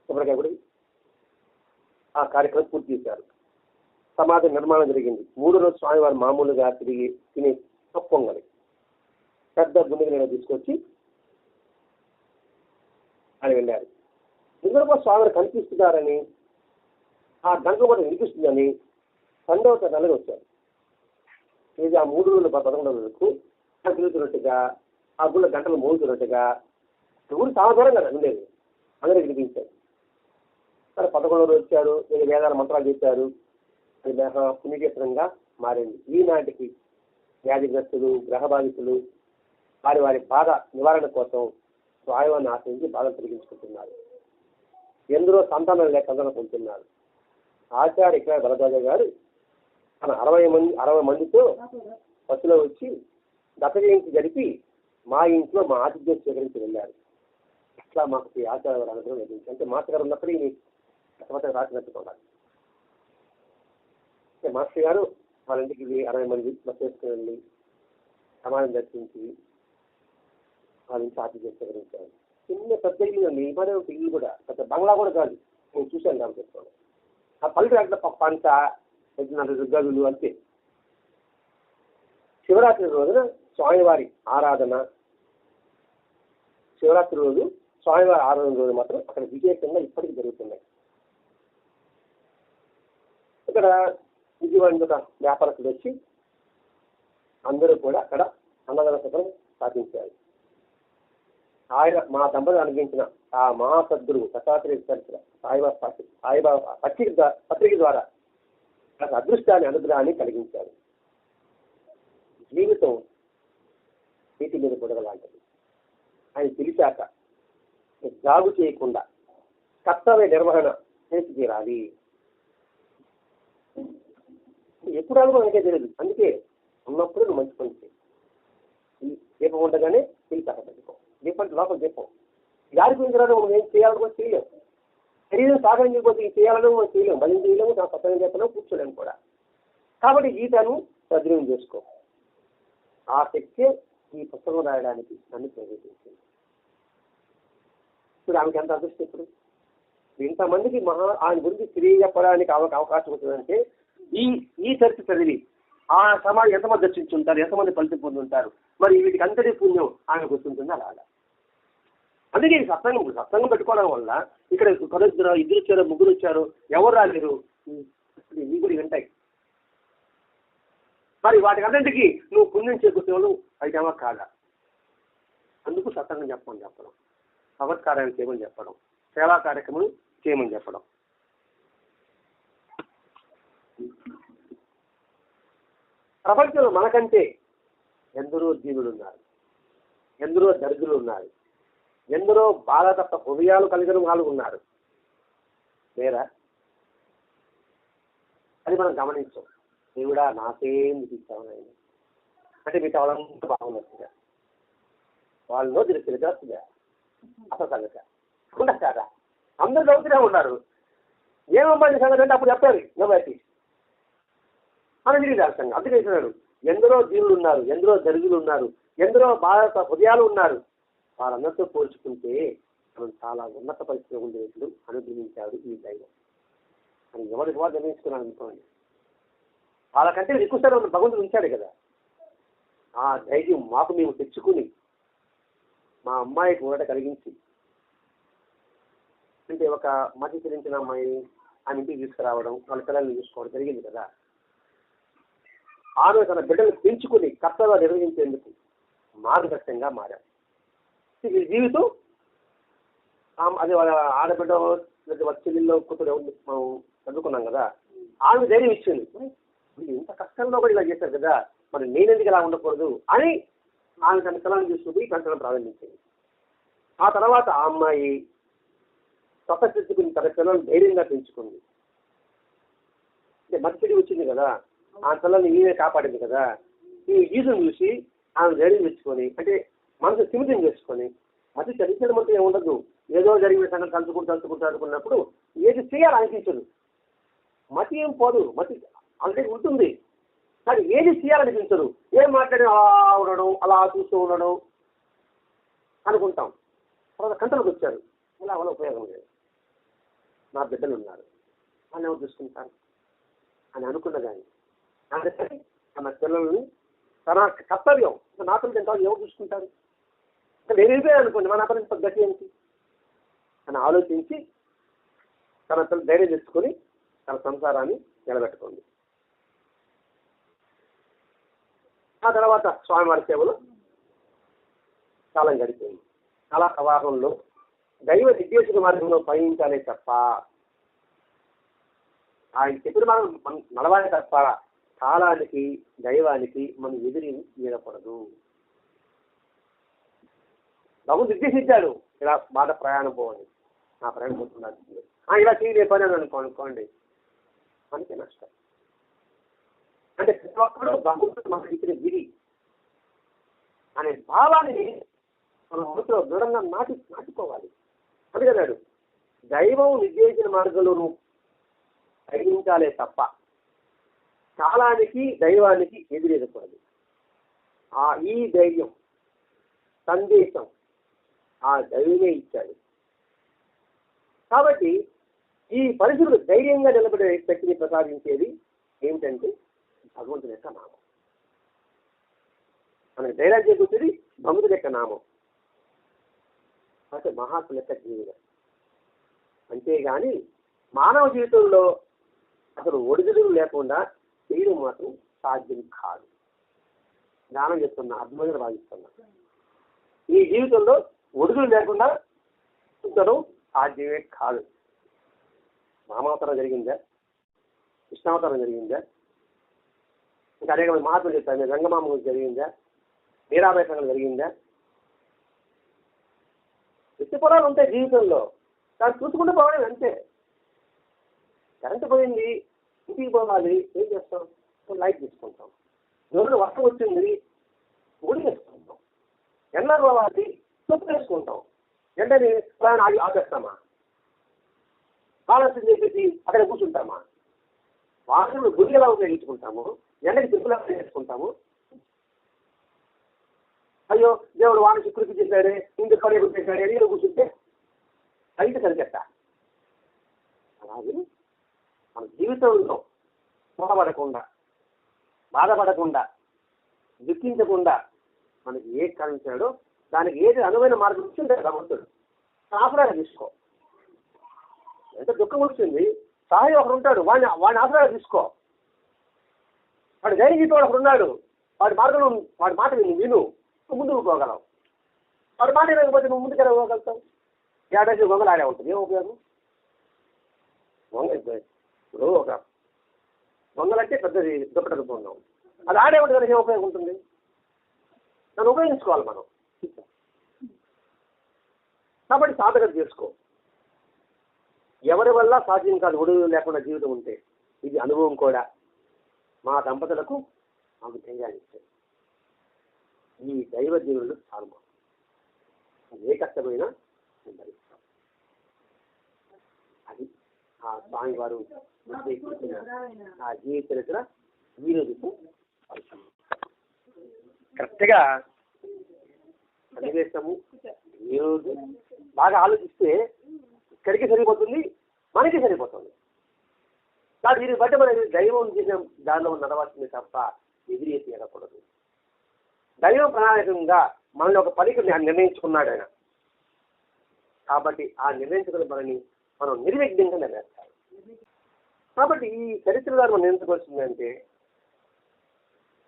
ఎప్పటికప్పుడు ఆ కార్యక్రమం పూర్తి చేశారు. సమాధి నిర్మాణం జరిగింది. 3వ రోజు స్వామివారు మామూలుగా తిరిగి తిని పొంగలి పెద్ద గుండెకి నేను తీసుకొచ్చి అని వెళ్ళారు. నిద్రపో స్వామివారు కనిపిస్తున్నారని, ఆ గంటల మాట వినిపిస్తుందని 12వ నెలలు వచ్చారు. ఇది ఆ 3 రోజులు 11 రోజులకు తిరుగుతున్నట్టుగా, ఆ గుళ్ళ గంటలు మోగుతున్నట్టుగా, ఊరు చాలా దూరం కదా ఉండేది, అందరికీ వినిపించారు. సరే 11వ రోజు వచ్చారు, నేను వేదాల మంత్రాలు చెప్పారు. అది పుణ్యక్షేత్రంగా మారింది. ఈనాటికి వ్యాధిగ్రస్తులు, గ్రహ బాధితులు వారి వారి బాధ నివారణ కోసం స్వామివారిని ఆశ్రయించి బాధలు తొలగించుకుంటున్నారు. ఎందరో సంతానం లేక సంతానం పొందుతున్నారు. ఆచార్య ఇక్కడ భరద్వాజ గారు తన 60 మందితో బస్సులో వచ్చి దత్త జయంతి జరిపి మా ఇంట్లో మా ఆతిథ్యం స్వీకరించి వెళ్ళారు. అట్లా మాకు ఈ ఆచార్య అనుగ్రహం లభించింది. అంటే మాస్టర్ గారు ఉన్నప్పుడు ఈ రాసినట్టుకోవాలి. మాస్టర్ గారు వాళ్ళ ఇంటికి 60 మంది బస్సు వేసుకుని వెళ్ళి సమాజం దర్శించి వాళ్ళ ఇంటి ఆతిథ్యం స్వీకరించారు. చిన్న పెద్ద ఇల్లు అండి, ఇవ్వడే ఒక ఇల్లు కూడా, పెద్ద బంగ్లా కూడా కాదు. నేను చూశాను కాబట్టి చెప్తాను. ఆ పల్లె అట్లా పంట 4 గదులు అంతే. శివరాత్రి రోజున స్వామివారి ఆరాధన, శివరాత్రి రోజు స్వామివారి ఆరాధన రోజు మాత్రం అక్కడ విశేషంగా ఇప్పటికీ జరుగుతున్నాయి. ఇక్కడ విజయవాడ వ్యాపారస్తులు వచ్చి అందరూ కూడా అక్కడ అన్నదాన సభను స్థాపించారు. ఆయన మా దంపతులు అనుభవించిన ఆ మహాసద్గురు దత్తాత్రేయ చరిత్ర సాయిబాబా పత్రిక ద్వారా నాకు అదృష్టాన్ని, అనుగ్రహాన్ని కలిగించారు. జీవితం వీటి మీద పొడగలాంటిది. ఆయన పిలిచాక జాగు చేయకుండా కర్తవ్య నిర్వహణ చేసి తీరాలి. ఎప్పుడు అడుగు మనకే తెలియదు. అందుకే ఉన్నప్పుడు నువ్వు మంచి పని చేయి. దీపం ఉండగానే పిలిచి అక్కడ పెట్టుకో. దీపం లోపల దీపం జారిపోయిన తర్వాత మనం ఏం చేయాలని కూడా చేయలేము. శరీరం సాగరం చేయకపోతే చేయాలని మనం చేయలేము, భజన చేయలేము, దాని సత్యం చెప్పలేము, కూర్చోలేము కూడా. కాబట్టి గీతను సద్వినియోగం చేసుకో. ఆ శక్తి ఈ పుస్తకం రాయడానికి నన్ను ప్రేరేపించింది. ఇప్పుడు ఆమెకి ఎంత అదృష్టం. ఇప్పుడు ఇంతమందికి ఆయన గురించి తెలియజెప్పడానికి అవకాశం ఉంటుందంటే ఈ చరిత్ర చదివి ఆ సమాజం ఎంతమంది దర్శించుంటారు, ఎంతమంది ఫలితం పొందుంటారు. మరి వీటికి అంతటి పుణ్యం ఆమెకు వస్తుంటుంది. అలాగా అందుకే ఈ సత్సంగం పెట్టుకోవడం వల్ల ఇక్కడ ఇద్దరు వచ్చారు, ముగ్గురు వచ్చారు, ఎవరు రాలేరు, ఇవి కూడా వింటాయి. మరి వాటికి అన్నింటికి నువ్వు పుణ్యం చేకూర్చేవాళ్ళు అయితేమో కాదా. అందుకు సత్సంగం చెప్పడం, భగవత్కార్యాలు చేయమని చెప్పడం, సేవా కార్యక్రమం చేయమని చెప్పడం. ప్రపంచంలో మనకంటే ఎందరో జీవులు ఉన్నారు, ఎందరో దరిద్రులు ఉన్నారు, ఎందరో బాధతత్వ హృదయాలు కలిగిన వాళ్ళు ఉన్నారు. లేరా? అది మనం గమనించాం. దేవుడా నాకేం ఇస్తాను అంటే మీకు వాళ్ళంతా బాగున్నట్టుగా, వాళ్ళలో తిరుగుతుందా అసలు సంగతి ఉండదు కదా. అందరూ చదువుతూనే ఉన్నారు. ఏమమ్మా సంగతి అంటే అప్పుడు చెప్పారు నవ్వాటి అని తిరిగి అర్థంగా. అందుకే చేస్తున్నాడు. ఎందరో జీవులు ఉన్నారు, ఎందరో దరిద్రులు ఉన్నారు, ఎందరో బాధ హృదయాలు ఉన్నారు. వాళ్ళందరితో పోల్చుకుంటే మనం చాలా ఉన్నత పరిస్థితిలో ఉండేట్లు అనుగ్రహించాడు ఈ దైవం అని ఎవరికి వారు నిర్ణయించుకున్నాను అనుకోండి. వాళ్ళకంటే ఎక్కువ సార్ భగవంతుడు ఉంచాడు కదా. ఆ ధైర్యం మాకు మేము తెచ్చుకుని మా అమ్మాయికి ఊరట కలిగించి, అంటే ఒక మధ్య చెల్లించిన అమ్మాయి ఆమె ఇంటికి తీసుకురావడం, వాళ్ళ పిల్లల్ని చూసుకోవడం జరిగింది కదా. ఆమె తన బిడ్డలు పెంచుకుని కర్తవ్యాలు నిర్వహించేందుకు మార్గదర్శకంగా మారారు. ఈ జీవితం అది వాళ్ళ ఆడబిడ్డ చెల్లిలో కూతురు మనం చదువుకున్నాం కదా, ఆమె ధైర్యం ఇచ్చింది. ఇంత కష్టంలో కూడా ఇలా చేశారు కదా, మరి నేనెందుకు ఇలా ఉండకూడదు అని ఆమె తన పిల్లలను చూసుకుని పెంచడం ప్రారంభించింది. ఆ తర్వాత ఆ అమ్మాయి స్వతసిద్ధుకుని తన పిల్లలను ధైర్యంగా పెంచుకుంది. అంటే మధ్యడి వచ్చింది కదా, ఆ పిల్లల్ని ఈయనే కాపాడింది కదా. ఈ ఈదును చూసి ఆమె ధైర్యం తెచ్చుకొని, అంటే మనసు సిమితం చేసుకొని, మధ్య చదివించడం అంటే ఏముండదు, ఏదో జరిగిన సంగతి తలుచుకుంటూ అనుకున్నప్పుడు ఏది చేయాలి అనిపించదు. మతి ఏం పోదు, మతి అంటే ఉంటుంది. కానీ ఏది చేయాలనిపించదు. ఏం మాట్లాడి అలా ఉండడం, అలా చూస్తూ ఉండడం అనుకుంటాం. తర్వాత కంట్రోల్కి వచ్చారు, ఇలా వల్ల ఉపయోగం లేదు, నా బిడ్డలు ఉన్నారు, వాళ్ళు ఎవరు చూసుకుంటారు అని అనుకున్న కానీ అందుకని తన పిల్లల్ని తన కర్తవ్యం నా పిల్లలు తింటారు ఎవరు చూసుకుంటారు, నేను వెళ్ళిపోయాను అనుకోండి మా నా పిల్లలు గతి ఏంటి అని ఆలోచించి తన పిల్లలు ధైర్యం తెచ్చుకొని తన సంసారాన్ని నిలబెట్టుకోండి. ఆ తర్వాత స్వామివారి సేవలు కాలం గడిపోయింది. కళా ప్రవాహంలో దైవ నిర్దేశిక మార్గంలో పయనించాలే తప్ప, ఆయన చెప్పిన మనం నడవాలే తప్ప కాలానికి దైవానికి మనం ఎదిరి మీరకూడదు. బాబు నిర్దేశించాడు ఇలా బాధ ప్రయాణం పోవాలి, నా ప్రయాణం పోతుంది, ఇలా చేయలే పని అని అనుకోండి మనకే నష్టం. అంటే ప్రతి ఒక్కరు భగవంతుడు మనకి ఇచ్చిన విధి అనే భావాన్ని మన మనసులో దృఢంగా నాటుకోవాలి. అందుకన్నాడు దైవం నిర్దేశించిన మార్గంలో నువ్వు ప్రయత్నించాలే తప్ప కాలానికి దైవానికి ఎదురెదకూడదు. ఈ ధైర్యం సందేశం ఆ దైవమే ఇచ్చాడు. కాబట్టి ఈ పరిస్థితులు ధైర్యంగా నిలబడే శక్తిని ప్రసాదించేది ఏమిటంటే భగవంతుని యొక్క నామం. మనకి ధైర్యం చేకూర్చేది భగవంతుని యొక్క నామం, అంటే మహాత్ముల యొక్క జీవితం. అంతేగాని మానవ జీవితంలో అసలు ఒడిదుడులు లేకుండా చేయడం మాత్రం సాధ్యం కాదు. జ్ఞానం చెప్తున్నా, అర్థమైన భావిస్తున్నా. ఈ జీవితంలో ఒడుగులు లేకుండా ఉంచడం సాధ్యమే కాదు. రామావతారం జరిగిందా, కృష్ణావతారం జరిగిందా, ఇంకా అనేక మంది మహాత్ములు చెప్తారు, రంగమామ గురించి జరిగిందా, మీరాబాయి సంఘం జరిగిందా? వ్యక్తిపురాలు ఉంటాయి జీవితంలో, దాన్ని చూసుకుంటూ పోవడం అంతే. కరెంటు పోయింది, ఇంటికి పోవాలి, ఏం చేస్తాం? లైట్ తీసుకుంటాం. రోజు వర్షం వచ్చింది, గుడి వేసుకుంటాం. ఎండ పోవాలి, చొప్పు వేసుకుంటాం. ఎండని ఆపేస్తామా? ఆలోచన చెప్పేసి అక్కడ కూర్చుంటామా? వాహనంలో గుడి ఎలా ఉపయోగించుకుంటాము, ఎండకి తిప్పులా చేసుకుంటాము. అయ్యో దేవుడు వాన చిక్కుడికి చేశాడే, ఇంటికి పడే చేశాడే అని కూర్చుంటే అయితే సరికెట్ట. అలాగే మన జీవితంలో మూడబడకుండా, బాధపడకుండా, దుఃఖించకుండా మనకి ఏ కారణించాడో దానికి ఏది అనువైన మార్గం వచ్చింది భగవంతుడు ఆశ్రయాలు తీసుకో. ఎంత దుఃఖం వచ్చింది, సహాయం ఒకడు ఉంటాడు, వాడిని ఆశ్రయాలు తీసుకో. వాడు ధైర్యం చెప్పేవాడు ఒకడు ఉన్నాడు, వాడి మార్గంలో వాడి మాట విను, ముందుకు పోగలవు. వాడి మాట లేకపోతే నువ్వు ముందుకు ఎలా పోగలుగుతావు? ఏడాది గొంగలు ఆడే ఉంటుంది, ఏం ఉపయోగం? ఇప్పుడు ఒక గొంగలంటే పెద్దది దుప్పటకు పొందాం, అది ఆడే ఉంటుంది కదా, ఏం ఉపయోగం ఉంటుంది? దాన్ని ఉపయోగించుకోవాలి మనం. కాబట్టి సాధన చేసుకో. ఎవరి వల్ల సాధ్యం కాదు ఒడుగు లేకుండా జీవితం ఉంటే. ఇది అనుభవం కూడా. మా దంపతులకు మాకు ధైర్యాన్ని ఇచ్చారు ఈ దైవ జీవులు. చాలు ఏ కష్టమైనా భరిస్తాం. అది ఆ స్వామి వారు ఆ జీవిత చరిత్ర ఈ రోజుకు కరెక్ట్గా సన్నివేశము. ఈరోజు బాగా ఆలోచిస్తే ఇక్కడికి సరిపోతుంది, మనకి సరిపోతుంది. కానీ దీన్ని బట్టి మనకి దైవం చేసిన దానిలో నడవాల్సింది తప్ప ఎదిరి తీయకూడదు. దైవం ప్రణాళికంగా మనల్ని ఒక పనికి నిర్ణయించుకున్నాడు ఆయన. కాబట్టి ఆ నిర్ణయించుకున్న పనిని మనం నిర్విఘ్నంగా నెరవేర్చాలి. కాబట్టి ఈ చరిత్ర ద్వారా మనం నిర్ణయించుకోవాల్సిందంటే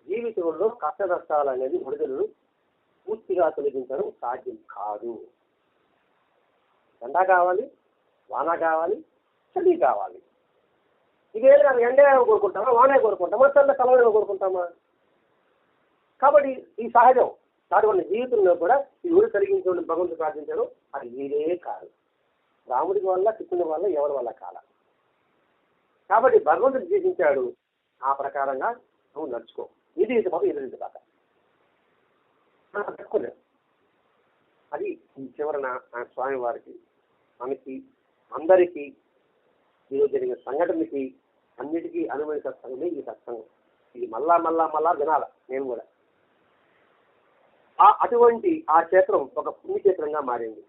జీవితంలో కష్ట నష్టాలు అనేది ఒడిదులు పూర్తిగా తొలగించడం సాధ్యం కాదు. ఎండ కావాలి, వాన కావాలి, చలి కావాలి. ఇదే ఎండే కోరుకుంటామా, వానే కోరుకుంటామా, చల్ల కలవనే కోరుకుంటామా? కాబట్టి ఈ సహజం. కాబట్టి మన జీవితంలో కూడా ఈ ఊరు తొలగించడం భగవంతుడు ప్రార్థించడం అది వీరే కాదు. రాముడికి వల్ల, కృష్ణుడి వల్ల, ఎవరి వల్ల కాల. కాబట్టి భగవంతుడు జీవించాడు, ఆ ప్రకారంగా నువ్వు నడుచుకో. ఇది బాబు ఎదురించబాక తక్కువలేదు. అది చివరన స్వామి వారికి, మనకి, అందరికీ ఈరోజు జరిగిన సంఘటనకి అన్నిటికీ అనువైన సత్సంగమే ఈ సత్సంగం. ఇది మళ్ళా వినాల నేను కూడా. అటువంటి ఆ క్షేత్రం ఒక పుణ్యక్షేత్రంగా మారింది.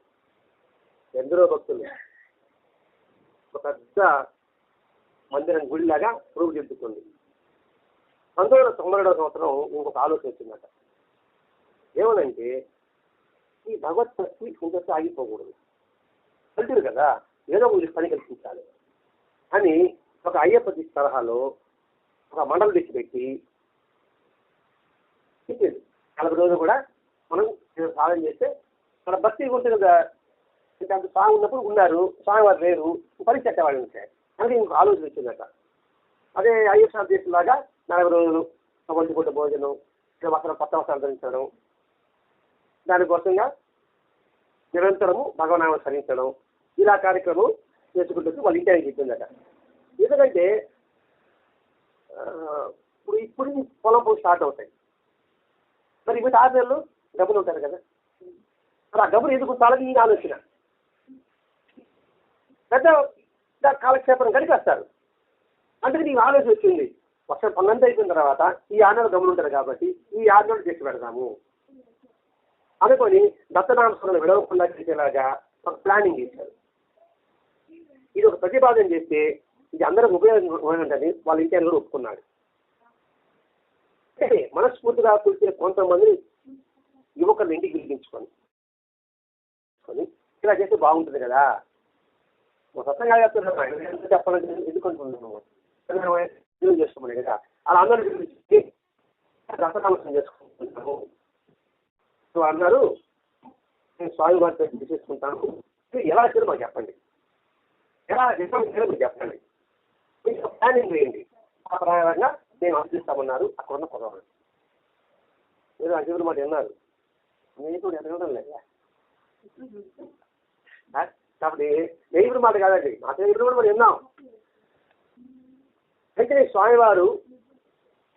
ఎందరో భక్తులు ఒక పెద్ద మందిరం గుడిలాగా రూపుదిద్దుకుంది. 1992వ సంవత్సరం ఇంకొక ఆలోచన వచ్చిందట. ఏమనంటే ఈ భగవత్ భక్తి ఇంకొక ఆగిపోకూడదు, వెళ్తుంది కదా, ఏదో ఒక పని కల్పించాలి అని ఒక అయ్యప్ప తరహాలో ఒక మండలి తెచ్చిపెట్టి చెప్పేది. 40 రోజులు కూడా మనం సాధన చేస్తే మన భక్తి ఉంటుంది కదా. అంటే అంత స్వామి ఉన్నప్పుడు ఉన్నారు, స్వామివారు లేరు, పరీక్ష వాళ్ళు ఉంటాయి. అందుకే ఇంకొక ఆలోచన వచ్చిందట. అదే అయ్యప్ప దేశంలాగా 40 రోజులు ఒంటిపూట భోజనం, వస్త్రం కొత్త వస్త్రాలు ధరించడం, దానికోసంగా నిరంతరము భగవనామం స్మరించడం, ఇలా కార్యక్రమం చేసుకుంటూ వాళ్ళ ఇంటి చెప్పిందట. ఎందుకంటే ఇప్పుడు పొలం పనులు స్టార్ట్ అవుతాయి. మరి ఇవి 6 నెలలు డబ్బులు ఉంటారు కదా, మరి ఆ డబ్బులు ఎందుకు ఉంచాలని ఈ ఆలోచన. పెద్ద కాలక్షేపం గడిపేస్తారు. అందుకని ఈ ఆలోచన వచ్చింది. వర్షం పన్నంతా అయిపోయిన తర్వాత ఈ 6 నెలలు డబ్బులు ఉంటారు కాబట్టి ఈ 6 నెలలు చేసి పెడదాము అనుకొని దత్తనామస్మరణ విడవకుండా చేసేలాగా ఒక ప్లానింగ్ చేశారు. ఇది ఒక ప్రతిపాదన చేస్తే ఇది అందరికి ఉపయోగపడుతుందని వాళ్ళ ఇంటి కూడా ఒప్పుకున్నాడు. అంటే మనస్ఫూర్తిగా కూర్చునే కొంతమంది యువకులను ఇంటికి పిలిపించుకొని ఇలా చేస్తే బాగుంటుంది కదా. సత్యంగా చెప్తున్నాను, చెప్పాలంటే ఎందుకుంటున్నాము చేసుకోమని కదా. అలా అందరూ దత్తనామస్మరణ చేసుకుంటున్నాము అన్నారు. నేను స్వామి వారితో చేసుకుంటాను, ఎలా చేయాలో మాకు చెప్పండి, ఎలా చేయాలో మీరు చెప్పండి, మీకు ప్లానింగ్ వేయండి, ఆ ప్రకారంగా నేను అందిస్తామన్నారు. అక్కడ ఉన్న కుర్రవాళ్ళు ఏదో అజీవుల మాట విన్నారు. నేను కూడా ఎదగడం లేదా కాబట్టి దేవుడి మాట కాదండి, మా దేవుడు కూడా మనం విన్నాం. అయితే స్వామివారు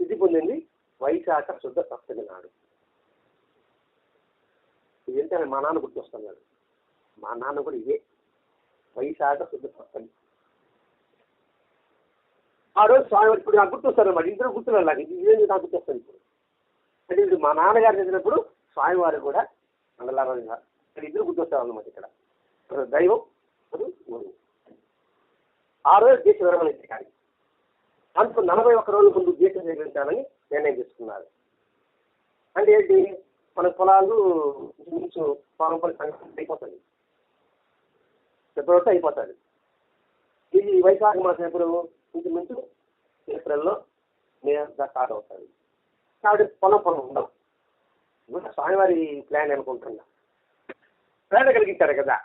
సిద్ధి పొందింది వైశాఖ శుద్ధ సప్తమి నాడు. ఇదంటే మా నాన్న గుర్తొస్తున్నాడు. మా నాన్న కూడా ఇదే వైశాఖ శుద్ధ సప్తమి. ఆ రోజు స్వామివారు ఇప్పుడు నాకు గుర్తొస్తారు అన్నమాట. ఇద్దరు గుర్తున్నారు నాకు, ఇదేంటి నాకు గుర్తొస్తుంది ఇప్పుడు. అంటే ఇది మా నాన్నగారు చదివినప్పుడు స్వామివారు కూడా మండలారాజు ఇద్దరు గుర్తొస్తారు అన్నమాట. ఇక్కడ దైవం గురువు. ఆ రోజు దేశ విరమణ ఇచ్చారు. అందుకు 41 రోజుల ముందు దేశం నిర్వహించాలని నిర్ణయం తీసుకున్నారు. అంటే ఏంటి, మన పొలాలు ఇంచు పారంపర్య సంఘటన అయిపోతుంది, ఫిబ్రవరితో అయిపోతుంది. ఇది వైశాఖ మాసం ఎప్పుడు ఇంచుమించు ఏప్రిల్లో మే స్టార్ట్ అవుతుంది. కాబట్టి పొలం ఉండవు. స్వామివారి ప్లాన్ అనుకుంటున్నా, ప్లాన్ కలిగించారు కదా.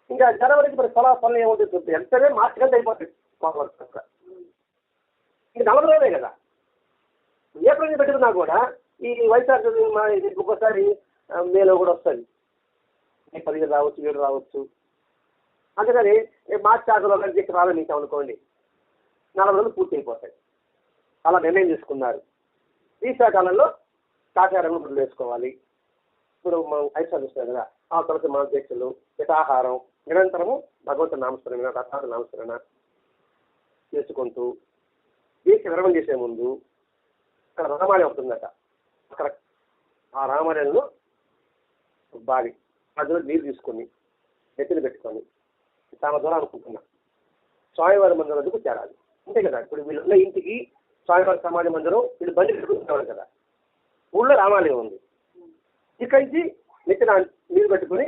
ఇంకా జనవరికి మరి పొలం ఏముంటుంది, ఎంతనే మార్చి గంట అయిపోతుంది. ఇది 40 రోజులే కదా. ఏప్రిల్ పెట్టుకున్నా కూడా ఈ వైశాఖ ఇది ఒక్కోసారి మేలో కూడా వస్తుంది. 15 రావచ్చు, 7 రావచ్చు. అందుకని మార్చి ఆఖరిలో కానీ ప్రారంభించాం అనుకోండి, 40 రోజులు పూర్తి అయిపోతాయి. అలా నిర్ణయం తీసుకున్నారు. శీతాకాలంలో శాకాహారం గుడ్లు వేసుకోవాలి. ఇప్పుడు మనం ఐశ్వర్యం ఇస్తాం కదా, ఆ తర్వాత మన దీక్షలు, పితాహారం, నిరంతరము భగవంతుని నామస్మరణ, రథాల నామస్మరణ చేసుకుంటూ దీక్ష విరమణ చేసే ముందు అక్కడ రామాలయం ఉంటుందట. అక్కడ ఆ రామాలయంలో బావి అందులో నీరు తీసుకొని నెత్తిని పెట్టుకొని చాలా దూరం అనుకుంటున్నా స్వామివారి మందిరం వద్దకు చేరాలి. అంతే కదా. ఇప్పుడు వీళ్ళున్న ఇంటికి స్వామివారి సమాజ మందిరం వీళ్ళు బండి పెట్టుకుంటున్నారు కదా. ఊళ్ళో రామాలయం ఉంది. ఇక్కడి నుంచి నెత్తిన నీరు పెట్టుకుని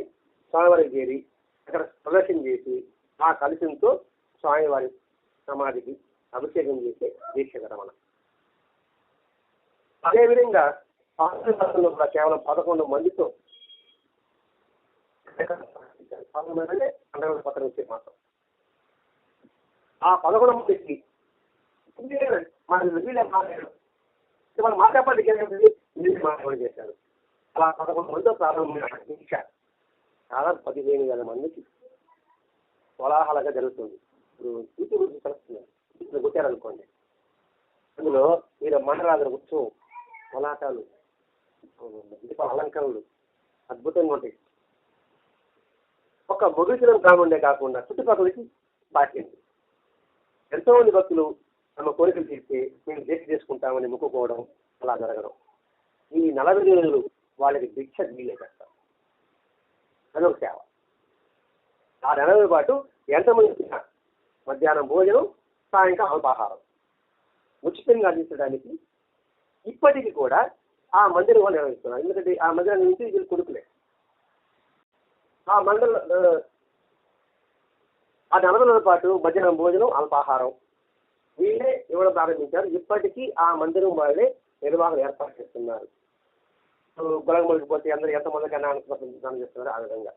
స్వామివారికి చేరి అక్కడ ప్రదర్శన చేసి ఆ కలశంతో స్వామివారి సమాధికి అభిషేకం చేసే దీక్ష విరమణ. అదేవిధంగా ఆంధ్రప్రదేశ్లో కూడా కేవలం 11 మందితో పత్రం వచ్చే మాత్రం ఆ 11 మందికి వాళ్ళు మాట్లాడడానికి మాట్లాడి చేశారు. అలా 11 మందితో ప్రారంభమైన దీక్ష దాదాపు 15,000 మందికి కోలాహలంగా జరుగుతుంది. ఇప్పుడు ఇంటి గురించి కలుస్తున్నారు, ఇప్పుడు కొట్టారనుకోండి, అందులో మీరు మండరాజుల ఉత్సవం, కోలాటాలు, దీపాల అలంకరణలు అద్భుతంగా ఉంటాయి. ఒక మొగుచులం కాకుండా చుట్టుపక్కలకి పాటింది. ఎంతో మంది భక్తులు తమ కోరికలు తీర్చి మేము దీక్ష చేసుకుంటామని మొక్కుకోవడం అలా జరగడం. ఈ 40 రోజులు వాళ్ళకి దీక్ష వీలే చేస్తాం. అదొక సేవ. ఆ 40 రోజుల పాటు ఎంతమంది వచ్చినా మధ్యాహ్నం భోజనం, సాయంకాలం అల్పాహారం ఉచితంగా అందించడానికి ఇప్పటికీ కూడా ఆ మందిరం వాళ్ళు నిర్వహిస్తున్నారు. ఎందుకంటే ఆ మందిరం నుంచి వీళ్ళు కొడుకులే. ఆ మండల ఆ 40 రోజుల పాటు మధ్యాహ్నం భోజనం, అల్పాహారం వీళ్ళే ఇవ్వడం ప్రారంభించారు. ఇప్పటికీ ఆ మందిరం వాళ్ళే నిర్వహణ ఏర్పాటు చేస్తున్నారు. గొలగములకి పోతే అందరూ ఎంతమందికి అన్నదానం చేస్తున్నారు ఆ విధంగా.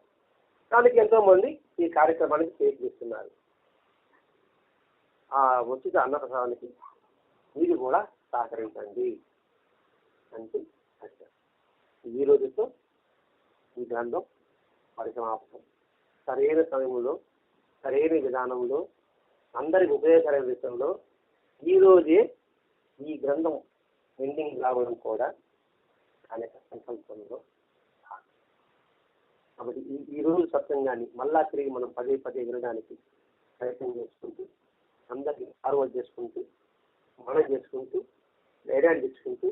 దానికి ఎంతో మంది ఈ కార్యక్రమానికి చేస్తున్నారు. ఆ ఉచిత అన్నప్రసాదానికి మీరు కూడా సహకరించండి అంటే ఈ రోజుతో ఈ గ్రంథం పరిసమాప్తం. సరైన సమయంలో, సరైన విధానంలో, అందరికి ఉపయోగకర విషయంలో ఈరోజే ఈ గ్రంథం ఎండింగ్ రావడం కూడా అనేక సంకల్పంలో. కాబట్టి ఈ రోజు సత్సంగాన్ని మళ్ళా తిరిగి మనం పదే పదే వినడానికి ప్రయత్నం చేసుకుంటూ, అందరికీ ఫార్వర్డ్ చేసుకుంటూ, మనం చేసుకుంటూ, ధైర్యాన్ని తెచ్చుకుంటూ,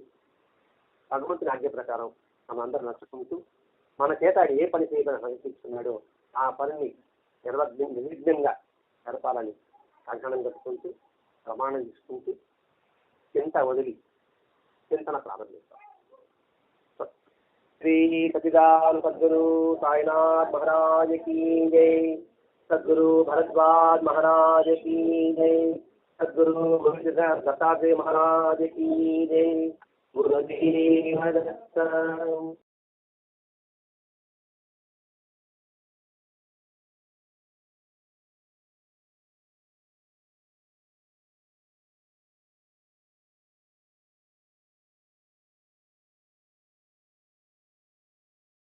భగవంతుని ఆజ్ఞ ప్రకారం మనం అందరూ నడుచుకుంటూ, మన చేత ఆయన ఏ పని చేయడానికి సంకల్పిస్తున్నాడో ఆ పనిని నిర్విఘ్నంగా జరపాలని కంకణం కట్టుకుంటూ, ప్రమాణం చేసుకుంటూ, చింత వదిలి చింతన ప్రారంభిస్తాం. శ్రీ సచిదానంద సద్గురు సాయినాథ్ महाराज की जय, सद्गुरु भरद्वाज महाराज की जय, सद्गुरु दत्तात्रेय महाराज की जय, गुरुदेव दत्त।